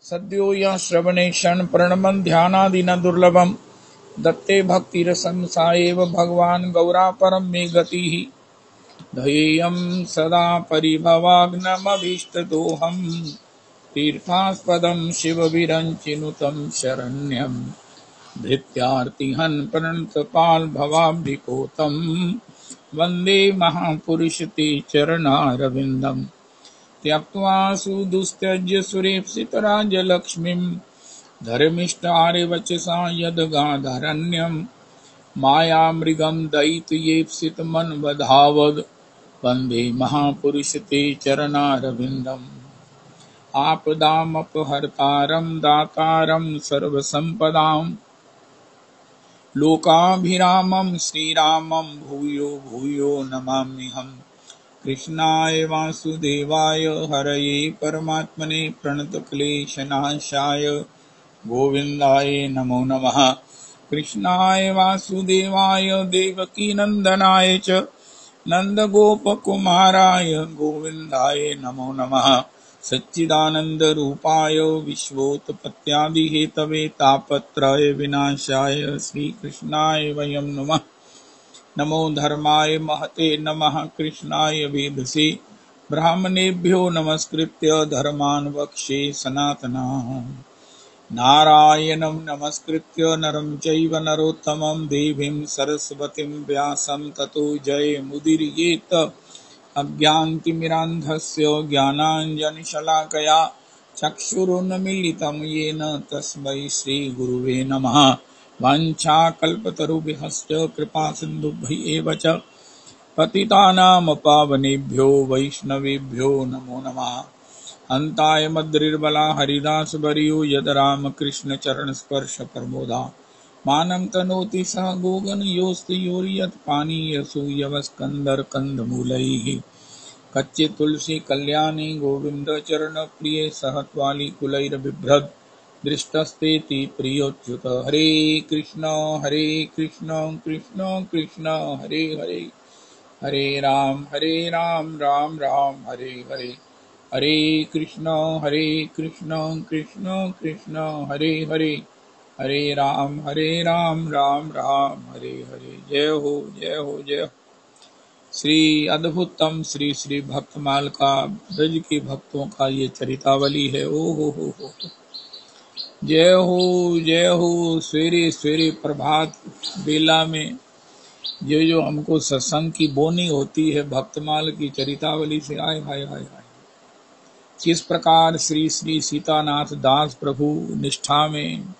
सद्यो यः श्रवणे क्षण प्रणमन् ध्यानादिना दुर्लभम् दत्ते भक्तिरसं सा एव भगवान् गौरापरं मे गतिः ध्येयं सदा परिभवाग्नमभीष्टदोहम् तीर्थास्पदं शिवविरञ्चिनुतं शरण्यं धृत्यार्तिहन् प्रणतपाल भवाब्धिकोतं वन्दे महापुरुष ते चरणारविन्दम् त्यक्त्वा सुदुस्त्यज्य सुरेप्सितराज्यलक्ष्मीं धर्मिष्ठारिवचसा यद्गाधरण्यं मायामृगं दयितयेप्सितमन्वधावद् वन्दे महापुरुष ते चरणारविन्दम् आपदामपहर्तारं दातारं सर्वसम्पदां लोकाभिरामं श्रीरामं भूयो भूयो नमाम्यहम् कृष्णाय वासुदेवाय हरये परमात्मने प्रणतक्लेशनाशाय गोविन्दाय नमो नमः। कृष्णाय वासुदेवाय देवकीनन्दनाय च नन्दगोपकुमाराय गोविन्दाय नमो नमः। सच्चिदानन्दरूपाय विश्वोत्पत्त्यादिहेतवे तापत्रय विनाशाय श्रीकृष्णाय वयं नमः। नमो धर्माय महते नमः। कृष्णाय वेदसे ब्राह्मणेभ्यो नमस्कृत्य धर्मान् वक्ष्ये सनातनः। नारायणं नमस्कृत्य नरं चैव नरोत्तमं देवीं सरस्वतीं व्यासं ततो जयमुदीरयेत्। अज्ञानतिमिरान्धस्य ज्ञानाञ्जनशलाकया चक्षुरुन्मीलितं येन तस्मै श्रीगुरुवे नमः। वाञ्छाकल्पतरुभ्यश्च कृपासिन्धुभ्यः एव च पतितानां पावनेभ्यो वैष्णवेभ्यो नमो नमः। अन्ताय मद्रिर्बला हरिदासवर्यो यद् रामकृष्णचरणस्पर्शप्रमोदा मानं तनोति सह गोगनयोस्ति योर्यत्पानीयसूयवस्कन्धर्कन्धमूलैः कच्चित् तुलसी कल्याणी गोविन्दचरणप्रिये सह त्वालिकुलैर्बिभ्रद् दृष्टस्तेति प्रियोच्युत। हरे कृष्ण कृष्ण कृष्ण हरे हरे हरे राम राम राम हरे हरे हरे कृष्ण कृष्ण कृष्ण हरे हरे हरे राम राम राम हरे हरे। जय हो जय हो जय हो। श्री अद्भुतम श्री श्री भक्तमाल का ब्रज के भक्तों का ये चरितावली है। ओ हो जय हो। सवेरे सवेरे प्रभात बेला में जो हमको सत्संग की बोनी होती है भक्तमाल की चरितावली से, आय हाय हाय हाय किस प्रकार श्री श्री सीतानाथ दास प्रभु निष्ठा में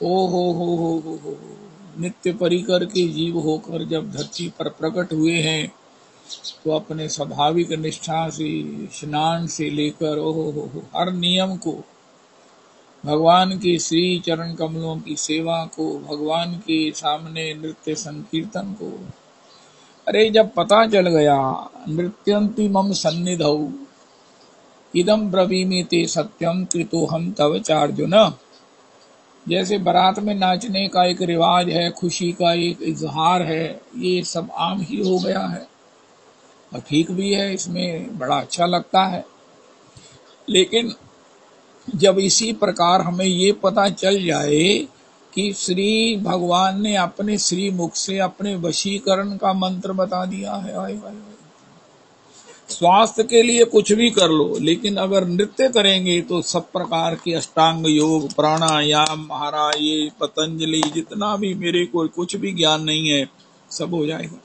ओ हो नित्य परिकर के जीव होकर जब धरती पर प्रकट हुए हैं तो अपने स्वाभाविक निष्ठा से स्नान से लेकर हो हर नियम को, भगवान के श्री चरण कमलों की सेवा को, भगवान के सामने नृत्य संकीर्तन को। अरे जब पता चल गया नृत्यंती मम सन्निधौ इदम ब्रवीमि ते सत्यम कृतोहम तव चार्जुन। जैसे बारात में नाचने का एक रिवाज है, खुशी का एक इजहार है, ये सब आम ही हो गया है और ठीक भी है, इसमें बड़ा अच्छा लगता है। लेकिन जब इसी प्रकार हमें ये पता चल जाए कि श्री भगवान ने अपने श्री मुख से अपने वशीकरण का मंत्र बता दिया है, आए आए स्वास्थ्य के लिए कुछ भी कर लो, लेकिन अगर नृत्य करेंगे तो सब प्रकार के अष्टांग योग प्राणायाम महाराज ये पतंजलि जितना भी मेरे को कुछ भी ज्ञान नहीं है सब हो जाएगा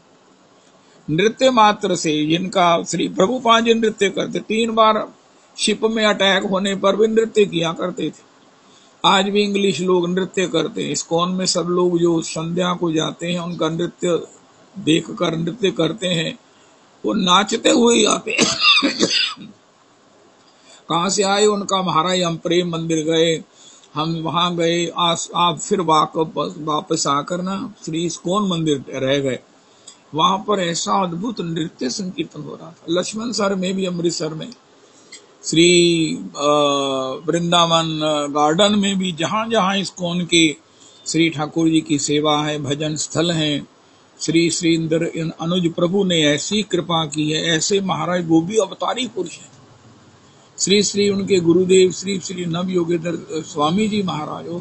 नृत्य मात्र से। जिनका श्री प्रभुपाद जी नृत्य करते, 3 बार शिप में अटैक होने पर भी नृत्य किया करते थे। आज भी इंग्लिश लोग नृत्य करते हैं। इस्कॉन में सब लोग जो संध्या को जाते हैं उनका नृत्य देखकर नृत्य करते हैं, वो नाचते हुए आते कहां से आए उनका महाराज हम प्रेम मंदिर गए, हम वहां गए, आप फिर वापस आकर ना श्री इस्कॉन मंदिर रह गए। वहां पर ऐसा अद्भुत नृत्य संकीर्तन हो रहा था। लक्ष्मण सर में भी, अमृतसर में श्री वृंदावन गार्डन में भी, जहां जहां इस्कॉन के श्री ठाकुर जी की सेवा है, भजन स्थल हैं, श्री श्री इंद्र अनुज प्रभु ने ऐसी कृपा की है, ऐसे महाराज वो भी अवतारी पुरुष है। श्री श्री उनके गुरुदेव श्री श्री नव योगेंद्र स्वामी जी महाराज, ओ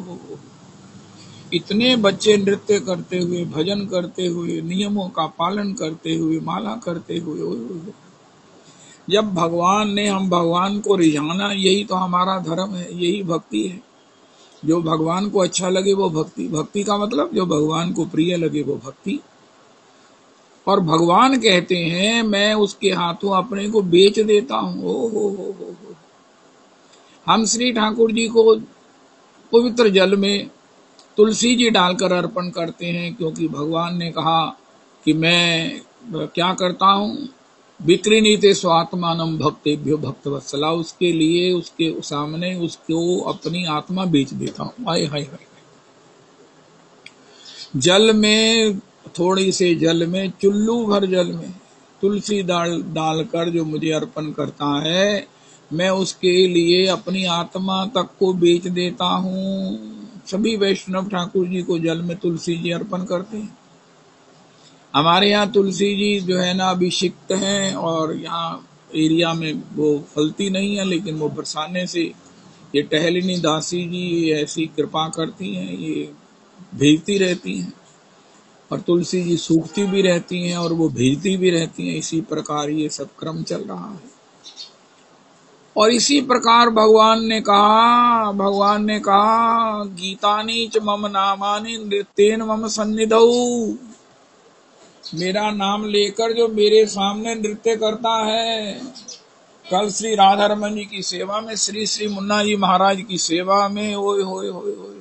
इतने बच्चे नृत्य करते हुए, भजन करते हुए, नियमों का पालन करते हुए, माला करते हुए, ओ जब भगवान ने हम भगवान को रिझाना, यही तो हमारा धर्म है, यही भक्ति है। जो भगवान को अच्छा लगे वो भक्ति, भक्ति का मतलब जो भगवान को प्रिय लगे वो भक्ति। और भगवान कहते हैं मैं उसके हाथों अपने को बेच देता हूं। ओ हो। हम श्री ठाकुर जी को पवित्र जल में तुलसी जी डालकर अर्पण करते हैं, क्योंकि भगवान ने कहा कि मैं क्या करता हूं, विक्रीणीते स्वात्मानम भक्तेभ्यो भक्तवत्सला, उसके लिए उसके सामने उसको अपनी आत्मा बेच देता हूं। हाय हाय हाय। जल में, थोड़ी से जल में, चुल्लू भर जल में तुलसी डालकर जो मुझे अर्पण करता है, मैं उसके लिए अपनी आत्मा तक को बेच देता हूं। सभी वैष्णव ठाकुर जी को जल में तुलसी जी अर्पण करते हैं। हमारे यहाँ तुलसी जी जो है ना अभिषिक्त हैं, और यहाँ एरिया में वो फलती नहीं है, लेकिन वो बरसाने से ये टहलिनी दासी जी ऐसी कृपा करती हैं, ये भेजती रहती हैं, और तुलसी जी सूखती भी रहती हैं और वो भेजती भी रहती हैं। इसी प्रकार ये सब क्रम चल रहा है। और इसी प्रकार भगवान ने कहा गीतानी च मम नामानि नृत्येन मम सन्निधौ, मेरा नाम लेकर जो मेरे सामने नृत्य करता है। कल श्री राधा रमन जी की सेवा में, श्री श्री मुन्ना जी महाराज की सेवा में, ओए होए होए होए,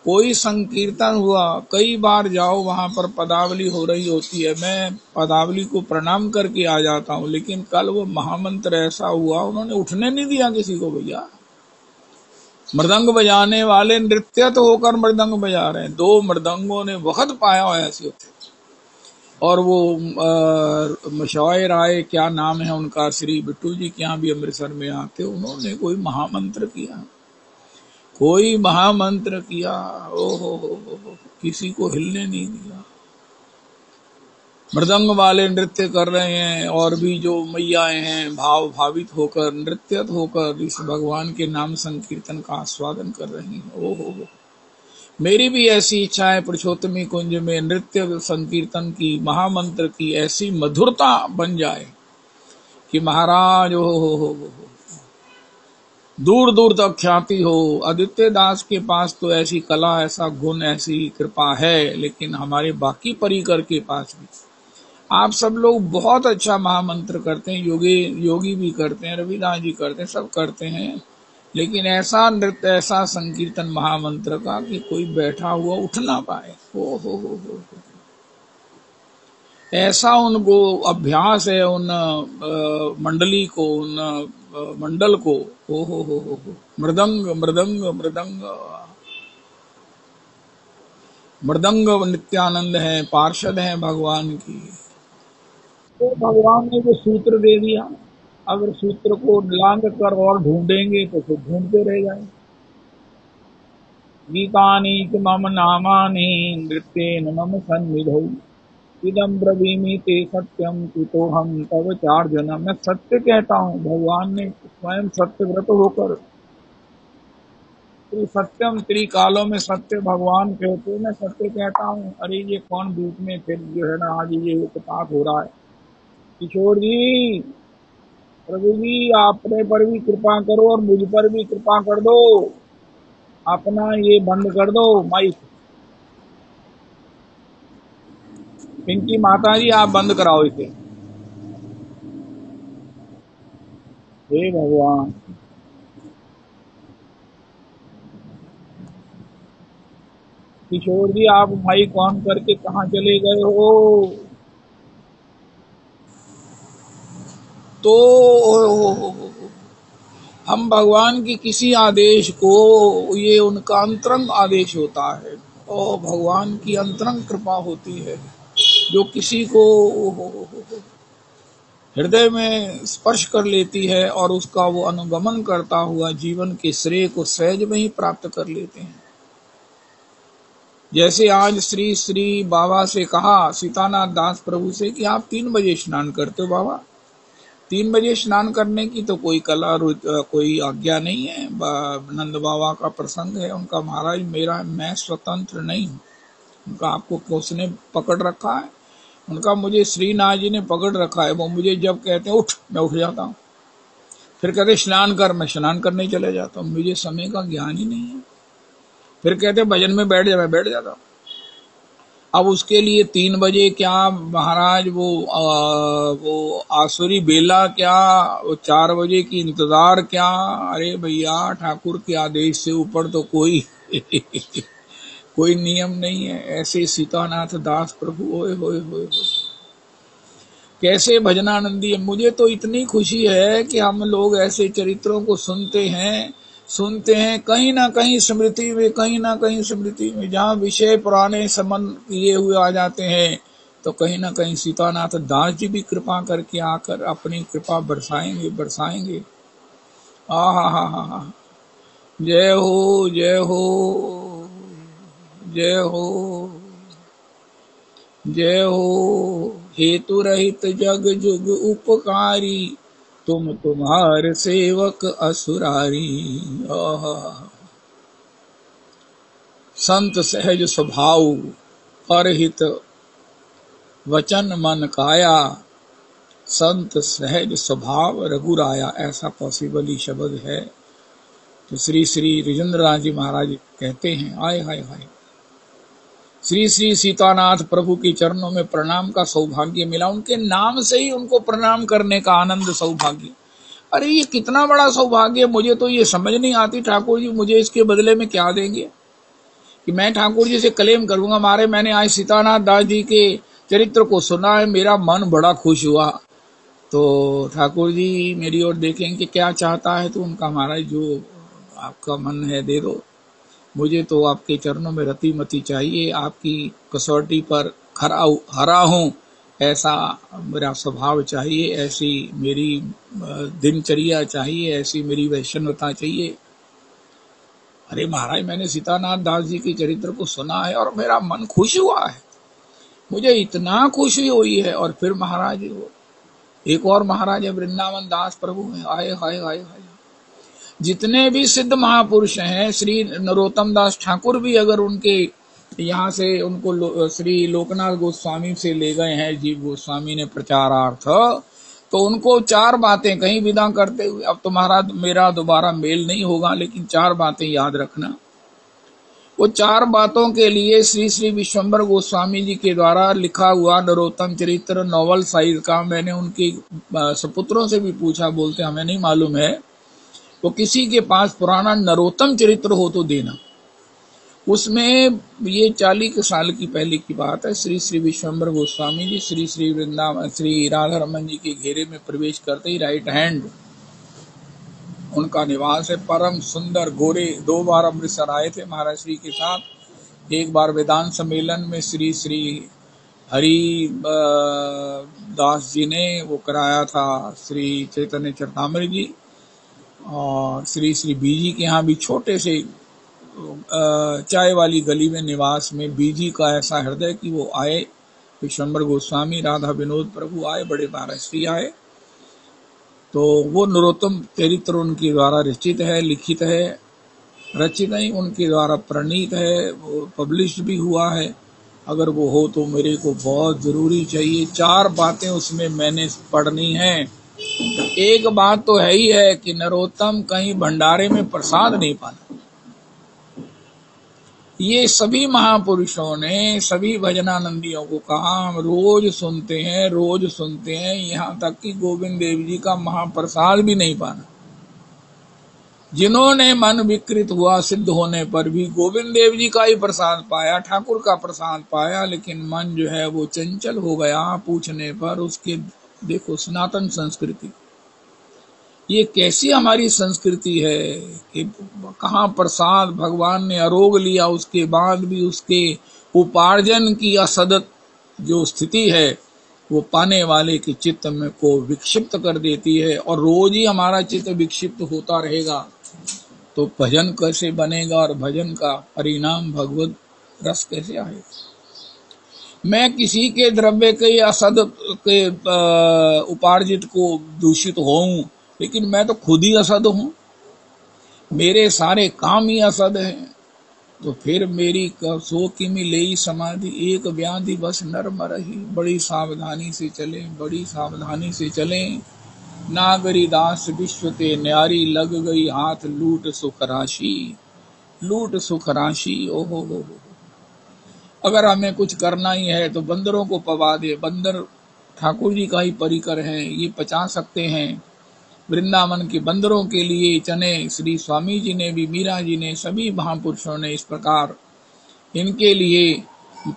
कोई संकीर्तन हुआ, कई बार जाओ वहां पर पदावली हो रही होती है, मैं पदावली को प्रणाम करके आ जाता हूं, लेकिन कल वो महामंत्र ऐसा हुआ, उन्होंने उठने नहीं दिया किसी को। भैया मृदंग बजाने वाले नृत्य तो होकर मृदंग बजा रहे हैं, 2 मृदंगों ने वक्त पाया ऐसे होते। और वो मशवाए राय, क्या नाम है उनका, श्री बिट्टू जी के यहाँ भी अमृतसर में आते, उन्होंने कोई महामंत्र किया, कोई महामंत्र किया, ओहो, किसी को हिलने नहीं दिया। मृदंग वाले नृत्य कर रहे हैं, और भी जो मैयाएं हैं भाव भावित होकर, नृत्य होकर इस भगवान के नाम संकीर्तन का आस्वादन कर रही हैं। ओहो, मेरी भी ऐसी इच्छा है पुरुषोत्तमी कुंज में नृत्य संकीर्तन की, महामंत्र की ऐसी मधुरता बन जाए कि महाराज हो दूर दूर तक ख्याति हो। आदित्य दास के पास तो ऐसी कला, ऐसा गुण, ऐसी कृपा है, लेकिन हमारे बाकी परिकर के पास भी आप सब लोग बहुत अच्छा महामंत्र करते हैं, योगी भी करते हैं, रविदास जी करते हैं, सब करते हैं, लेकिन ऐसा नृत्य, ऐसा संकीर्तन महामंत्र का कि कोई बैठा हुआ उठ ना पाए। हो। ऐसा उनको अभ्यास है उन मंडली को, उन मंडल को। हो। मृदंग मृदंग मृदंग मृदंग नित्यानंद है, पार्षद है भगवान की। तो भगवान ने जो सूत्र दे दिया, अगर सूत्र को लांग कर और ढूंढेंगे तो फिर ढूंढते रह जाएंगे। गीतानि च मम नामानि नृत्येन मम सन्निधौ, इदं ब्रवीमि ते सत्यम कुतोहम तव चार्जुन। मैं सत्य कहता हूँ, भगवान ने स्वयं सत्यव्रत होकर, सत्यम त्रिकालों में सत्य भगवान कहते, मैं सत्य कहता हूँ। अरे ये कौन बीच में फिर जो है ना आज ये उत्पात हो रहा है। किशोर जी, प्रभु जी अपने पर भी कृपा करो और मुझ पर भी कृपा कर दो, अपना ये बंद कर दो माइक। पिंकी माता जी आप बंद कराओ इसे। हे भगवान, किशोर जी आप माइक ऑन करके कहाँ चले गए हो? तो हम भगवान की किसी आदेश को, ये उनका अंतरंग आदेश होता है, और भगवान की अंतरंग कृपा होती है जो किसी को हृदय में स्पर्श कर लेती है, और उसका वो अनुगमन करता हुआ जीवन के श्रेय को सहज में ही प्राप्त कर लेते हैं। जैसे आज श्री श्री बाबा से कहा, सीतानाथ दास प्रभु से, कि आप 3 बजे स्नान करते हो बाबा, 3 बजे स्नान करने की तो कोई कोई आज्ञा नहीं है। नंद बाबा का प्रसंग है, उनका महाराज मैं स्वतंत्र नहीं हूँ। उनका आपको उसने पकड़ रखा है, उनका मुझे श्रीनाथ जी ने पकड़ रखा है। वो मुझे जब कहते हैं उठ, मैं उठ जाता हूँ। फिर कहते स्नान कर, मैं स्नान करने चले जाता हूँ। मुझे समय का ज्ञान ही नहीं है। फिर कहते भजन में बैठ जा, मैं बैठ जाता हूँ। अब उसके लिए 3 बजे क्या महाराज, वो आसुरी बेला क्या, वो 4 बजे की इंतजार क्या। अरे भैया, ठाकुर के आदेश से ऊपर तो कोई कोई नियम नहीं है। ऐसे सीतानाथ दास प्रभु, ओए होए होए, कैसे भजनानंदी है। मुझे तो इतनी खुशी है कि हम लोग ऐसे चरित्रों को सुनते हैं कहीं ना कहीं स्मृति में, कहीं ना कहीं स्मृति में, जहाँ विषय पुराने संबंध किए हुए आ जाते हैं, तो कहीं ना कहीं सीतानाथ दास जी भी कृपा करके आकर अपनी कृपा बरसाएंगे। हा हा हा हा, जय हो जय हो जय हो जय हो। हेतु रहित जग जुग उपकारी, तुम्हार सेवक असुरारी। संत सहज स्वभाव, परहित वचन मन काया, संत सहज स्वभाव रघुराया, ऐसा पॉसिबल ही शब्द है। तो श्री श्री राजेंद्रनाथ जी महाराज कहते हैं, आय हाय हाय, श्री श्री सीतानाथ प्रभु के चरणों में प्रणाम का सौभाग्य मिला। उनके नाम से ही उनको प्रणाम करने का आनंद, सौभाग्य। अरे ये कितना बड़ा सौभाग्य, मुझे तो ये समझ नहीं आती। ठाकुर जी मुझे इसके बदले में क्या देंगे कि मैं ठाकुर जी से क्लेम करूंगा, मारे मैंने आज सीतानाथ दास जी के चरित्र को सुना है, मेरा मन बड़ा खुश हुआ। तो ठाकुर जी मेरी ओर देखेंगे क्या चाहता है, तो उनका महाराज जो आपका मन है दे दो। मुझे तो आपके चरणों में रति मति चाहिए, आपकी कसौटी पर हरा हूं, ऐसा मेरा स्वभाव चाहिए, ऐसी मेरी दिनचर्या चाहिए, ऐसी मेरी वैष्णवता चाहिए। अरे महाराज, मैंने सीतानाथ दास जी के चरित्र को सुना है और मेरा मन खुश हुआ है, मुझे इतना खुशी हुई है। और फिर महाराज एक और महाराज है, वृंदावन दास प्रभु है। आए हाय हाय हाय, जितने भी सिद्ध महापुरुष हैं, श्री नरोत्तम दास ठाकुर भी अगर उनके यहाँ से उनको श्री लोकनाथ गोस्वामी से ले गए हैं, जीव गोस्वामी ने प्रचारार्थ, तो उनको 4 बातें कहीं विदा करते हुए, अब तुम्हारा मेरा दोबारा मेल नहीं होगा, लेकिन 4 बातें याद रखना। वो 4 बातों के लिए श्री श्री विश्वम्बर गोस्वामी जी के द्वारा लिखा हुआ नरोत्तम चरित्र नॉवल साइज का, मैंने उनके सपुत्रों से भी पूछा, बोलते हमें नहीं मालूम है, वो किसी के पास पुराना नरोत्तम चरित्र हो तो देना। उसमें ये 40 साल की पहले की बात है, श्री श्री विश्वम्बर गोस्वामी जी श्री श्री वृंदावन श्री राधा रमन जी के घेरे में प्रवेश करते ही राइट हैंड उनका निवास है। परम सुंदर गोरे, 2 बार अमृतसर आए थे महाराज श्री के साथ। एक बार वेदांत सम्मेलन में श्री श्री हरि दास जी ने वो कराया था, श्री चैतन्य चरतामृत जी, और श्री श्री बीजी के यहाँ भी छोटे से चाय वाली गली में निवास में बीजी का ऐसा हृदय कि वो आए, विश्वम्बर गोस्वामी राधा विनोद प्रभु आए, बड़े महाराष्ट्री आए। तो वो नरोत्तम चरित्र उनके द्वारा रचित है, लिखित है, रचित नहीं उनके द्वारा प्रणीत है, वो पब्लिश भी हुआ है। अगर वो हो तो मेरे को बहुत जरूरी चाहिए। 4 बातें उसमें मैंने पढ़नी है। एक बात तो है ही है कि नरोत्तम कहीं भंडारे में प्रसाद नहीं पाना। ये सभी महापुरुषों ने, सभी भजनानंदियों को कहा, हम रोज सुनते हैं, यहाँ तक कि गोविंद देव जी का महाप्रसाद भी नहीं पाना। जिन्होंने मन विकृत हुआ सिद्ध होने पर भी गोविंद देव जी का ही प्रसाद पाया, ठाकुर का प्रसाद पाया, लेकिन मन जो है वो चंचल हो गया पूछने पर उसके। देखो सनातन संस्कृति, ये कैसी हमारी संस्कृति है कि कहाँ प्रसाद भगवान ने आरोग लिया, उसके बाद भी उसके उपार्जन की असदत जो स्थिति है वो पाने वाले के चित्त में को विक्षिप्त कर देती है। और रोज ही हमारा चित्त विक्षिप्त होता रहेगा तो भजन कैसे बनेगा, और भजन का परिणाम भगवत रस कैसे आएगा। मैं किसी के द्रव्य के या असद के उपार्जित को दूषित होऊं, लेकिन मैं तो खुद ही असद हूं, मेरे सारे काम ही असद हैं। तो फिर मेरी सो किमि लेई समाधि, एक व्याधि बस नर मरहि। बड़ी सावधानी से चलें, बड़ी सावधानी से चलें। नागरी दास विश्व ते न्यारी, लग गई हाथ लूट सुख राशि, लूट सुख राशि। ओहो हो। अगर हमें कुछ करना ही है तो बंदरों को पवा दे। बंदर ठाकुर जी का ही परिकर है, ये पचा सकते हैं। वृंदावन के बंदरों के लिए चने श्री स्वामी जी ने भी, मीरा जी ने, सभी महापुरुषों ने इस प्रकार इनके लिए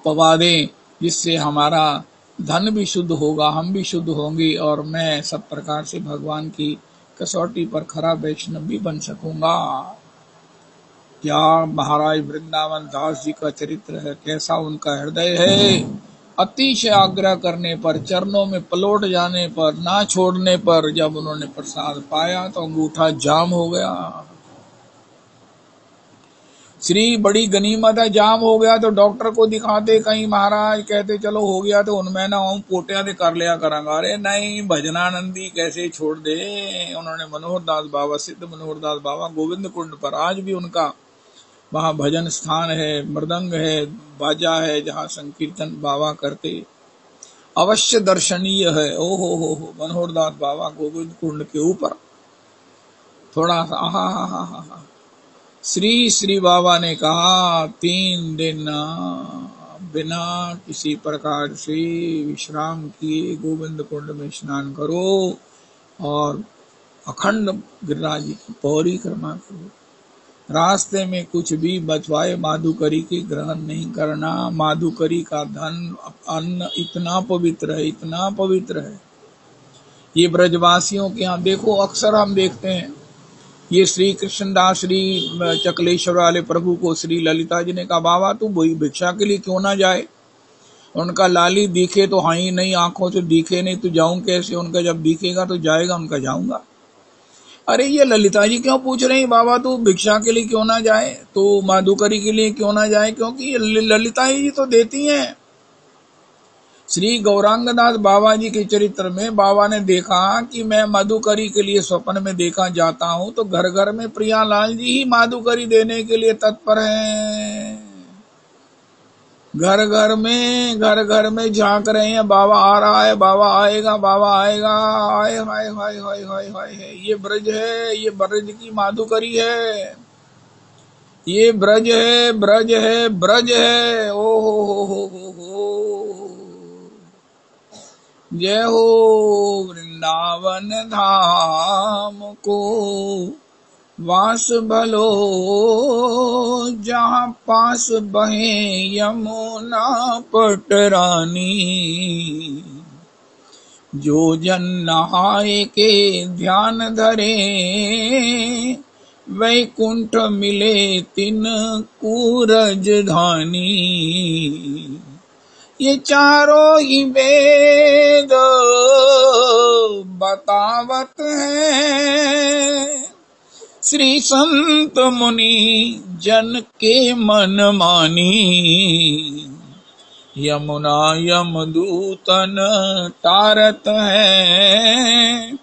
पवा दें, जिससे हमारा धन भी शुद्ध होगा, हम भी शुद्ध होंगे, और मैं सब प्रकार से भगवान की कसौटी पर खरा वैष्णव भी बन सकूंगा। क्या महाराज वृंदावन दास जी का चरित्र है, कैसा उनका हृदय है। अतिशय आग्रह करने पर, चरणों में पलोट जाने पर, ना छोड़ने पर, जब उन्होंने प्रसाद पाया तो अंगूठा जाम हो गया। श्री बड़ी गनीमत है, जाम हो गया तो डॉक्टर को दिखाते, कहीं महाराज कहते चलो हो गया तो उनमें ना हूं, पोटिया दे कर लिया करांगा। अरे नहीं, भजनानंदी कैसे छोड़ दे। उन्होंने मनोहर दास बाबा, सिद्ध मनोहर दास बाबा गोविंद कुंड पर, आज भी उनका वहां भजन स्थान है, मृदंग है, बाजा है, जहां संकीर्तन बाबा करते, अवश्य दर्शनीय है। ओ हो मनोहर दास बाबा गोविंद कुंड के ऊपर थोड़ा सा आहा। श्री श्री बाबा ने कहा 3 दिन बिना किसी प्रकार से विश्राम किए गोविंद कुंड में स्नान करो और अखंड गिरिराज जी की परिक्रमा करो। रास्ते में कुछ भी बचवाए माधुकरी के ग्रहण नहीं करना। माधुकरी का धन अन्न इतना पवित्र है, इतना पवित्र है। ये ब्रजवासियों के यहाँ देखो, अक्सर हम देखते हैं, ये श्री कृष्णदास श्री चकलेश्वर वाले प्रभु को श्री ललिता जी ने कहा, बाबा तू भिक्षा के लिए क्यों ना जाए। उनका लाली दिखे तो हाँ ही नहीं, आंखों से दिखे नहीं तो जाऊं कैसे। उनका जब दिखेगा तो जाएगा, उनका जाऊंगा। अरे ये ललिता जी क्यों पूछ रहे हैं, बाबा तू भिक्षा के लिए क्यों ना जाए, तो माधुकरी के लिए क्यों ना जाए, क्योंकि ललिता जी तो देती हैं। श्री गौरांगदास बाबा जी के चरित्र में बाबा ने देखा कि मैं मधुकरी के लिए स्वप्न में देखा जाता हूं, तो घर घर में प्रियालाल जी ही मधुकरी देने के लिए तत्पर हैं। घर घर में झांक रहे हैं, बाबा आ रहा है, बाबा आएगा, बाबा आएगा। हाय हाय हाय हाय हाय हाय। ये ब्रज है, ये ब्रज की माधुकरी है, ये ब्रज है, ब्रज है, ब्रज है। ओ हो। जय हो वृंदावन धाम को वास भलो, जहाँ पास बहे यमुना पटरानी। जो जन नहाए के ध्यान धरे, वैकुंठ मिले तिन कूरज धानी। ये चारों ही वेद बतावत हैं, श्री संत मुनि जन के मन मानी। यमुना यमदूतन तारत है,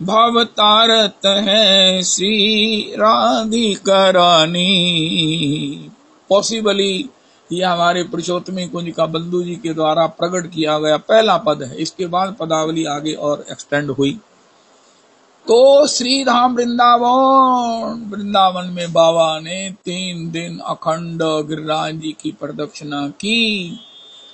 भव तारत है श्री राधिका रानी। पॉसिबली ये हमारे पुरुषोत्तमी कुंज का बंधु जी के द्वारा प्रकट किया गया पहला पद है। इसके बाद पदावली आगे और एक्सटेंड हुई। तो श्री धाम वृंदावन में बाबा ने 3 दिन अखंड गिरिराज जी की प्रदक्षिणा की,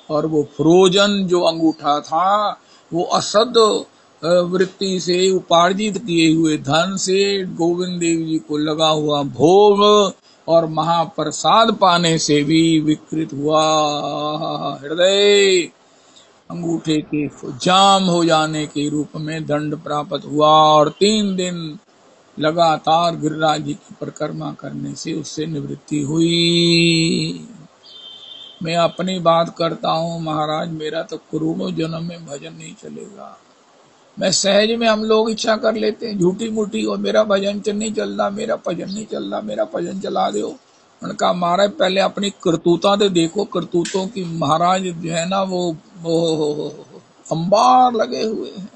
और वो फ्रोजन जो अंगूठा था, वो असद वृत्ति से उपार्जित किए हुए धन से गोविंद देव जी को लगा हुआ भोग और महाप्रसाद पाने से भी विकृत हुआ। हृदय अंगूठे के जाम हो जाने के रूप में दंड प्राप्त हुआ, और 3 दिन लगातार गिरिराज जी की परिक्रमा करने से उससे निवृत्ति हुई। मैं अपनी बात करता हूँ महाराज, मेरा तो करोड़ों जन्म में भजन नहीं चलेगा। मैं सहज में हम लोग इच्छा कर लेते हैं झूठी मूठी, और मेरा भजन नहीं चल रहा, मेरा भजन नहीं चल रहा, मेरा भजन चला दो। उनका महाराज पहले अपनी करतूता तो देखो, करतूतों की महाराज जो है ना वो अंबार लगे हुए हैं,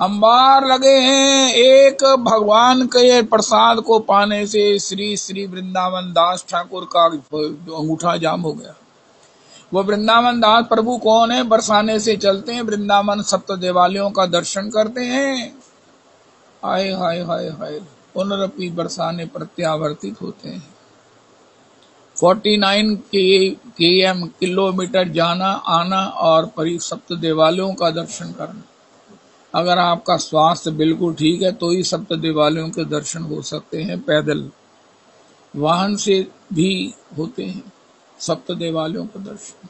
अंबार लगे हैं। एक भगवान के प्रसाद को पाने से श्री श्री वृंदावन दास ठाकुर का अंगूठा जाम हो गया। वो वृंदावन दास प्रभु कौन है? बरसाने से चलते हैं, वृंदावन सप्त देवालयों का दर्शन करते हैं। हाय हाय हाय हाय, पुनरपि बरसाने प्रत्यावर्तित होते हैं। 49 km किलोमीटर जाना आना और सप्त देवालयों का दर्शन करना। अगर आपका स्वास्थ्य बिल्कुल ठीक है तो ही सप्त देवालयों के दर्शन हो सकते हैं। पैदल वाहन से भी होते हैं सप्त देवालयों का दर्शन।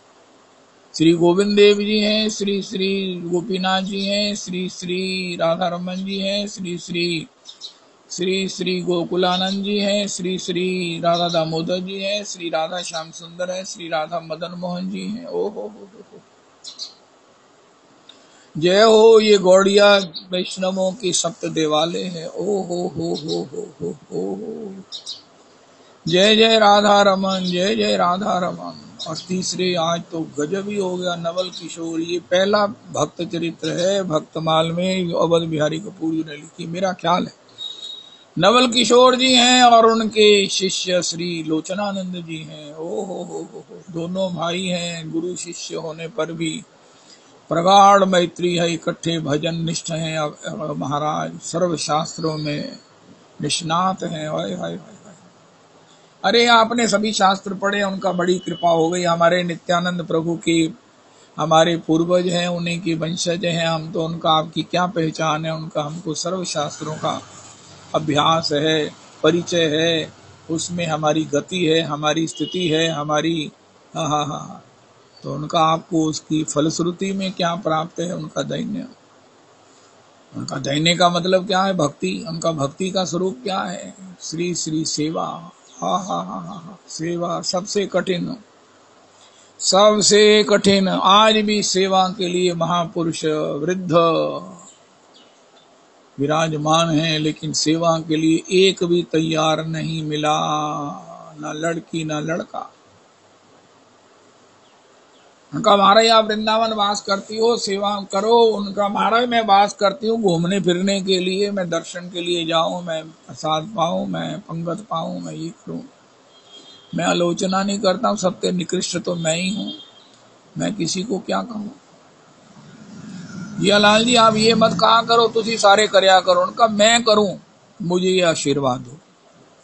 श्री गोविंद देव जी हैं, श्री श्री गोपीनाथ जी हैं, श्री श्री राधा रमन जी हैं, श्री श्री श्री श्री गोकुलानंद जी हैं, श्री श्री राधा दामोदर जी हैं, श्री राधा श्याम सुंदर है, श्री राधा मदन मोहन जी हैं। ओ हो जय हो, ये गौड़िया वैष्णवों की सप्त देवालय है। ओ हो जय जय राधा रमन, जय जय राधा रमन। और तीसरे आज तो गजब ही हो गया, नवल किशोर। ये पहला भक्त चरित्र है भक्तमाल में अवध बिहारी कपूर जी ने लिखी, मेरा ख्याल है। नवल किशोर जी हैं और उनके शिष्य श्री लोचनानंद जी हैं। ओ हो दोनों भाई हैं, गुरु शिष्य होने पर भी प्रगाढ़ मैत्री है, इकट्ठे भजन निष्ठ हैं महाराज, सर्व शास्त्रों में निष्णात हैं। हाय हाय हाय, अरे आपने सभी शास्त्र पढ़े, उनका बड़ी कृपा हो गई। हमारे नित्यानंद प्रभु के हमारे पूर्वज हैं, उन्हीं की वंशज हैं हम, तो उनका आपकी क्या पहचान है। उनका हमको सर्व शास्त्रों का अभ्यास है, परिचय है, उसमें हमारी गति है, हमारी स्थिति है, हमारी हाँ। तो उनका आपको उसकी फलश्रुति में क्या प्राप्त है? उनका दैन्य। उनका दैन्य का मतलब क्या है? भक्ति। उनका भक्ति का स्वरूप क्या है? श्री श्री सेवा। हा सेवा सबसे कठिन, सबसे कठिन। आज भी सेवा के लिए महापुरुष वृद्ध विराजमान हैं, लेकिन सेवा के लिए एक भी तैयार नहीं मिला, ना लड़की ना लड़का। उनका महाराज आप वृंदावन वास करती हो, सेवा करो। उनका महाराज मैं वास करती हूँ घूमने फिरने के लिए, मैं दर्शन के लिए जाऊं, मैं प्रसाद पाऊं, मैं पंगत पाऊं, मैं ये करूं। मैं आलोचना नहीं करता हूँ, सबसे निकृष्ट तो मैं ही हूँ, मैं किसी को क्या कहूँ। ये लाल जी आप ये मत कहा करो, तुसी सारे करया करो। उनका मैं करूं, मुझे ये आशीर्वाद हो।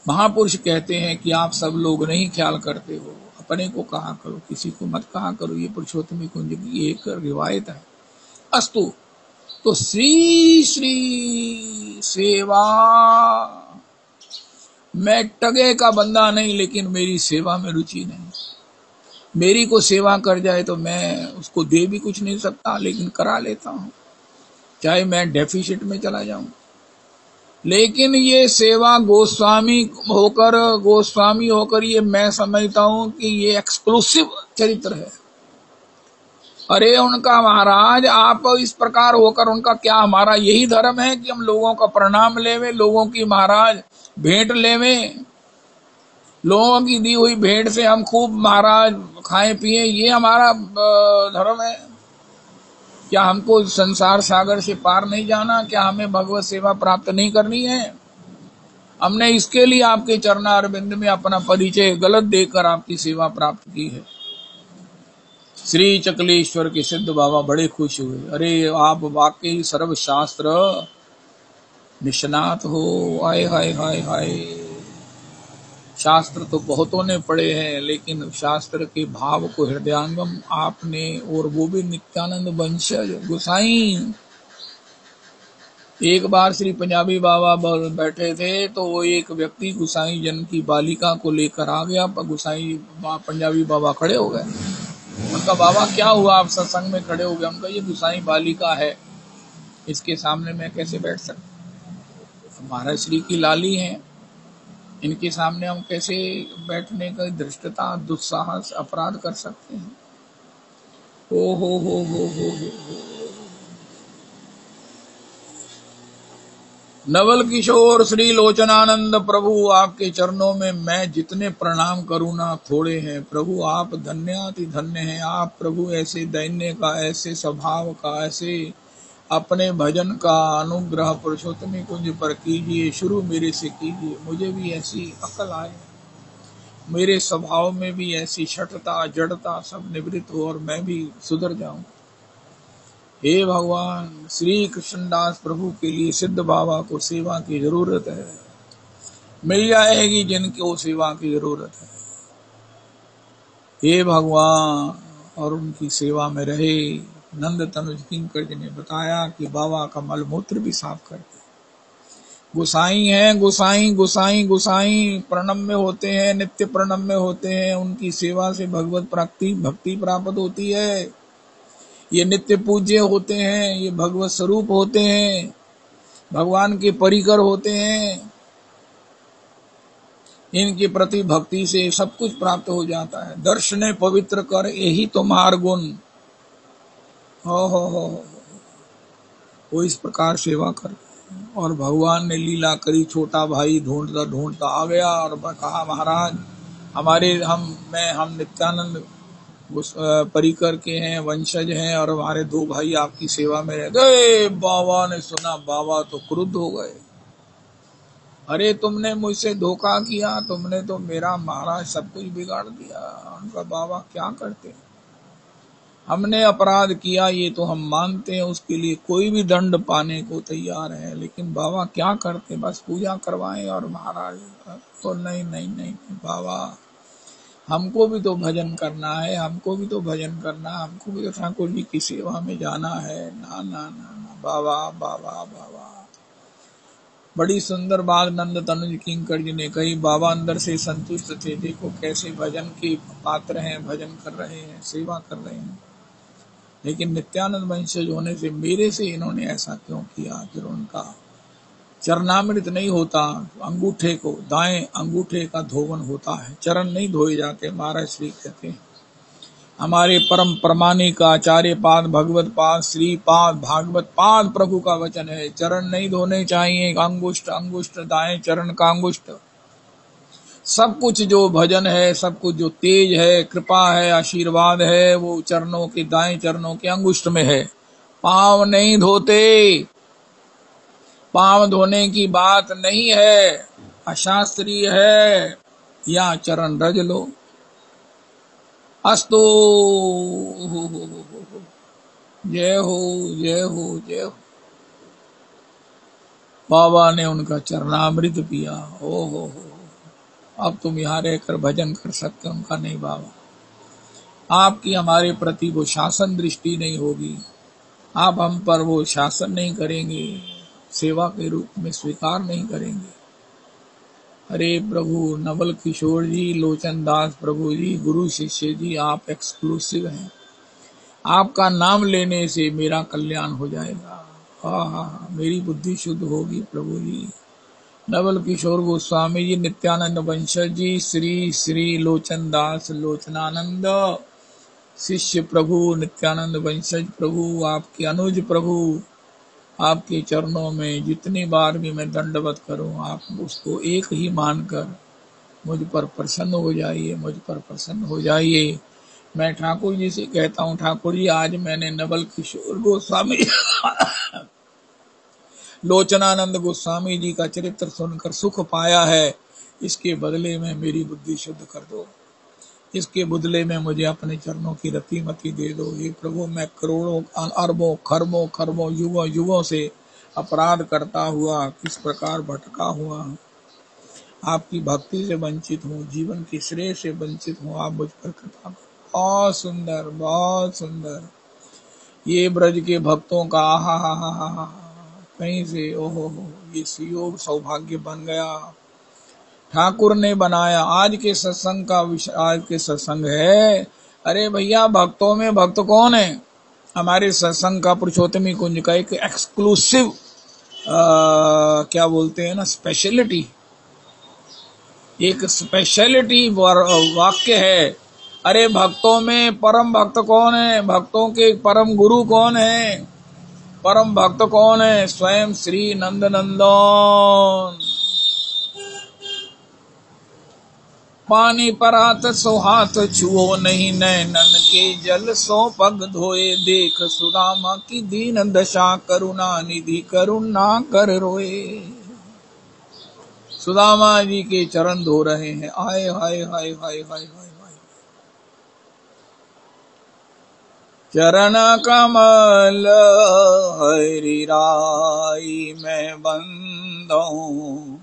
महापुरुष कहते हैं कि आप सब लोग नहीं ख्याल करते हो, अपने को कहा करो, किसी को मत कहा करो। ये पुरुषोत्तम कुंज की एक रिवायत है। अस्तु, तो श्री श्री सेवा, मैं टगे का बंदा नहीं, लेकिन मेरी सेवा में रुचि नहीं। मेरी को सेवा कर जाए तो मैं उसको दे भी कुछ नहीं सकता, लेकिन करा लेता हूं, चाहे मैं डेफिसिट में चला जाऊं। लेकिन ये सेवा गोस्वामी होकर ये मैं समझता हूं कि ये एक्सक्लूसिव चरित्र है। अरे उनका महाराज आप इस प्रकार होकर, उनका क्या हमारा यही धर्म है कि हम लोगों का प्रणाम लेवे, लोगों की महाराज भेंट लेवे, लोगों की दी हुई भेंट से हम खूब महाराज खाएं पिए, ये हमारा धर्म है? क्या हमको संसार सागर से पार नहीं जाना? क्या हमें भगवत सेवा प्राप्त नहीं करनी है? हमने इसके लिए आपके चरणारविंद में अपना परिचय गलत देकर आपकी सेवा प्राप्त की है। श्री चकलेश्वर के सिद्ध बाबा बड़े खुश हुए। अरे आप वाकई सर्व शास्त्र निष्णात हो। हाय हाय हाय हाय, शास्त्र तो बहुतों ने पढ़े हैं, लेकिन शास्त्र के भाव को हृदयांगम आपने, और वो भी नित्यानंद वंशज गुसाई। एक बार श्री पंजाबी बाबा बैठे थे, तो वो एक व्यक्ति गुसाई जन की बालिका को लेकर आ गया। गुसाई पंजाबी बाबा खड़े हो गए। उनका बाबा क्या हुआ, आप सत्संग में खड़े हो गए? उनका ये गुसाई बालिका है, इसके सामने मैं कैसे बैठ सकता? महाराज श्री की लाली हैं, इनके सामने हम कैसे बैठने का धृष्टता दुस्साहस अपराध कर सकते हैं? ओ हो। नवल किशोर श्री लोचनानंद प्रभु, आपके चरणों में मैं जितने प्रणाम करूं ना थोड़े हैं। प्रभु आप धन्याति धन्य हैं। आप प्रभु ऐसे दैन्य का, ऐसे स्वभाव का, ऐसे अपने भजन का अनुग्रह पुरुषोत्तमी कुंज पर कीजिए। शुरू मेरे से कीजिए, मुझे भी ऐसी अकल आए, मेरे स्वभाव में भी ऐसी शठता जड़ता सब निवृत्त हो और मैं भी सुधर जाऊं। हे भगवान, श्री कृष्णदास प्रभु के लिए सिद्ध बाबा को सेवा की जरूरत है, मिल जाएगी जिनको सेवा की जरूरत है। हे भगवान, और उनकी सेवा में रहे। नंद तनुज किंकर जी ने बताया कि बाबा का मलमूत्र भी साफ करते। गुसाई हैं, गुसाई गुसाई गुसाई प्रणम्य होते हैं, नित्य प्रणम्य होते हैं। उनकी सेवा से भगवत भक्ति प्राप्त होती है। ये नित्य पूज्य होते हैं, ये भगवत स्वरूप होते हैं, भगवान के परिकर होते हैं। इनके प्रति भक्ति से सब कुछ प्राप्त हो जाता है। दर्शने पवित्र कर यही तुम्हार गुण। हो वो इस प्रकार सेवा कर। और भगवान ने लीला करी, छोटा भाई ढूंढता ढूंढता आ गया और कहा महाराज हम नित्यानंद परिकर के हैं, वंशज हैं और हमारे दो भाई आपकी सेवा में रह गए। बाबा ने सुना, बाबा तो क्रुद्ध हो गए। अरे तुमने मुझसे धोखा किया, तुमने तो मेरा महाराज सब कुछ बिगाड़ दिया। उनका बाबा क्या करते, हमने अपराध किया ये तो हम मानते हैं, उसके लिए कोई भी दंड पाने को तैयार है, लेकिन बाबा क्या करते, बस पूजा करवाएं। और महाराज तो नहीं नहीं नहीं बाबा, हमको भी तो भजन करना है, हमको भी तो भजन करना, हमको भी तो ठाकुर जी की सेवा में जाना है। ना ना ना ना बाबा बाबा बाबा। बड़ी सुंदर बात नंद तनुज किंकर जी ने कही। बाबा अंदर से संतुष्ट थे, देखो कैसे भजन के पात्र हैं, भजन कर रहे हैं, सेवा कर रहे हैं। लेकिन नित्यानंद वंशज होने से मेरे से इन्होंने ऐसा क्यों किया। फिर उनका चरणामृत नहीं होता, अंगूठे को, दाएं अंगूठे का धोवन होता है, चरण नहीं धोए जाते। महाराज श्री कहते हैं हमारे परम प्रमाणिक आचार्य पाद, भगवत पाद, श्री पाद, भागवत पाद प्रभु का वचन है, चरण नहीं धोने चाहिए। अंगुष्ठ अंगुष्ठ, दाएं चरण का अंगुष्ठ। सब कुछ जो भजन है, सब कुछ जो तेज है, कृपा है, आशीर्वाद है, वो चरणों के, दाएं चरणों के अंगुष्ठ में है। पांव नहीं धोते, पांव धोने की बात नहीं है, अशास्त्रीय है। या चरण रज लो। अस्तु, जय हो जय हो जय हो। बाबा ने उनका चरणामृत पिया। ओ हो, अब तुम यहाँ रहकर भजन कर सकते, उनका नहीं बाबा। आपकी हमारे प्रति वो शासन दृष्टि नहीं होगी, आप हम पर वो शासन नहीं करेंगे, सेवा के रूप में स्वीकार नहीं करेंगे। अरे प्रभु नवल किशोर जी, लोचन दास प्रभु जी, गुरु शिष्य जी, आप एक्सक्लूसिव हैं। आपका नाम लेने से मेरा कल्याण हो जाएगा। हाँ, मेरी बुद्धि शुद्ध होगी प्रभु जी। नवल किशोर गोस्वामी जी, नित्यानंद वंशज जी, श्री श्री लोचन दास लोचनानंद शिष्य प्रभु, नित्यानंद वंशज प्रभु, आपके अनुज प्रभु, आपके चरणों में जितनी बार भी मैं दंडवत करूं, आप उसको एक ही मानकर मुझ पर प्रसन्न हो जाइए, मुझ पर प्रसन्न हो जाइए। मैं ठाकुर जी से कहता हूं, ठाकुर जी आज मैंने नवल किशोर गोस्वामी लोचनानंद गोस्वामी जी का चरित्र सुनकर सुख पाया है, इसके बदले में मेरी बुद्धि शुद्ध कर दो, इसके बदले में मुझे अपने चरणों की रति मति दे दो। हे प्रभु, मैं करोड़ों अरबों खरबों खरबों युगों युगों से अपराध करता हुआ किस प्रकार भटका हुआ हूँ, आपकी भक्ति से वंचित हूँ, जीवन की श्रेय से वंचित हूँ, आप मुझ पर कृपा करो। बहुत सुंदर, बहुत सुंदर ये ब्रज के भक्तों का आहा कहीं से ओहो ये सुयोग सौभाग्य बन गया, ठाकुर ने बनाया। आज के सत्संग का विषय, आज के सत्संग है, अरे भैया भक्तों में भक्त कौन है। हमारे सत्संग का पुरुषोत्तमी कुंज का एक एक्सक्लूसिव क्या बोलते हैं ना, स्पेशलिटी, एक स्पेशलिटी वाक्य है। अरे भक्तों में परम भक्त कौन है, भक्तों के परम गुरु कौन है, परम भक्त कौन है? स्वयं श्री नंद नंदन। पानी परात सो हाथ छुओ नहीं, नैनन के जल सो पग धोए। देख सुदामा की दीन दशा, करुणा निधि करुणा कर रोए। सुदामा जी के चरण धो रहे हैं। आय हाय हाय हाय हाय हाय। चरण कमल हरि राई मैं बंदऊं।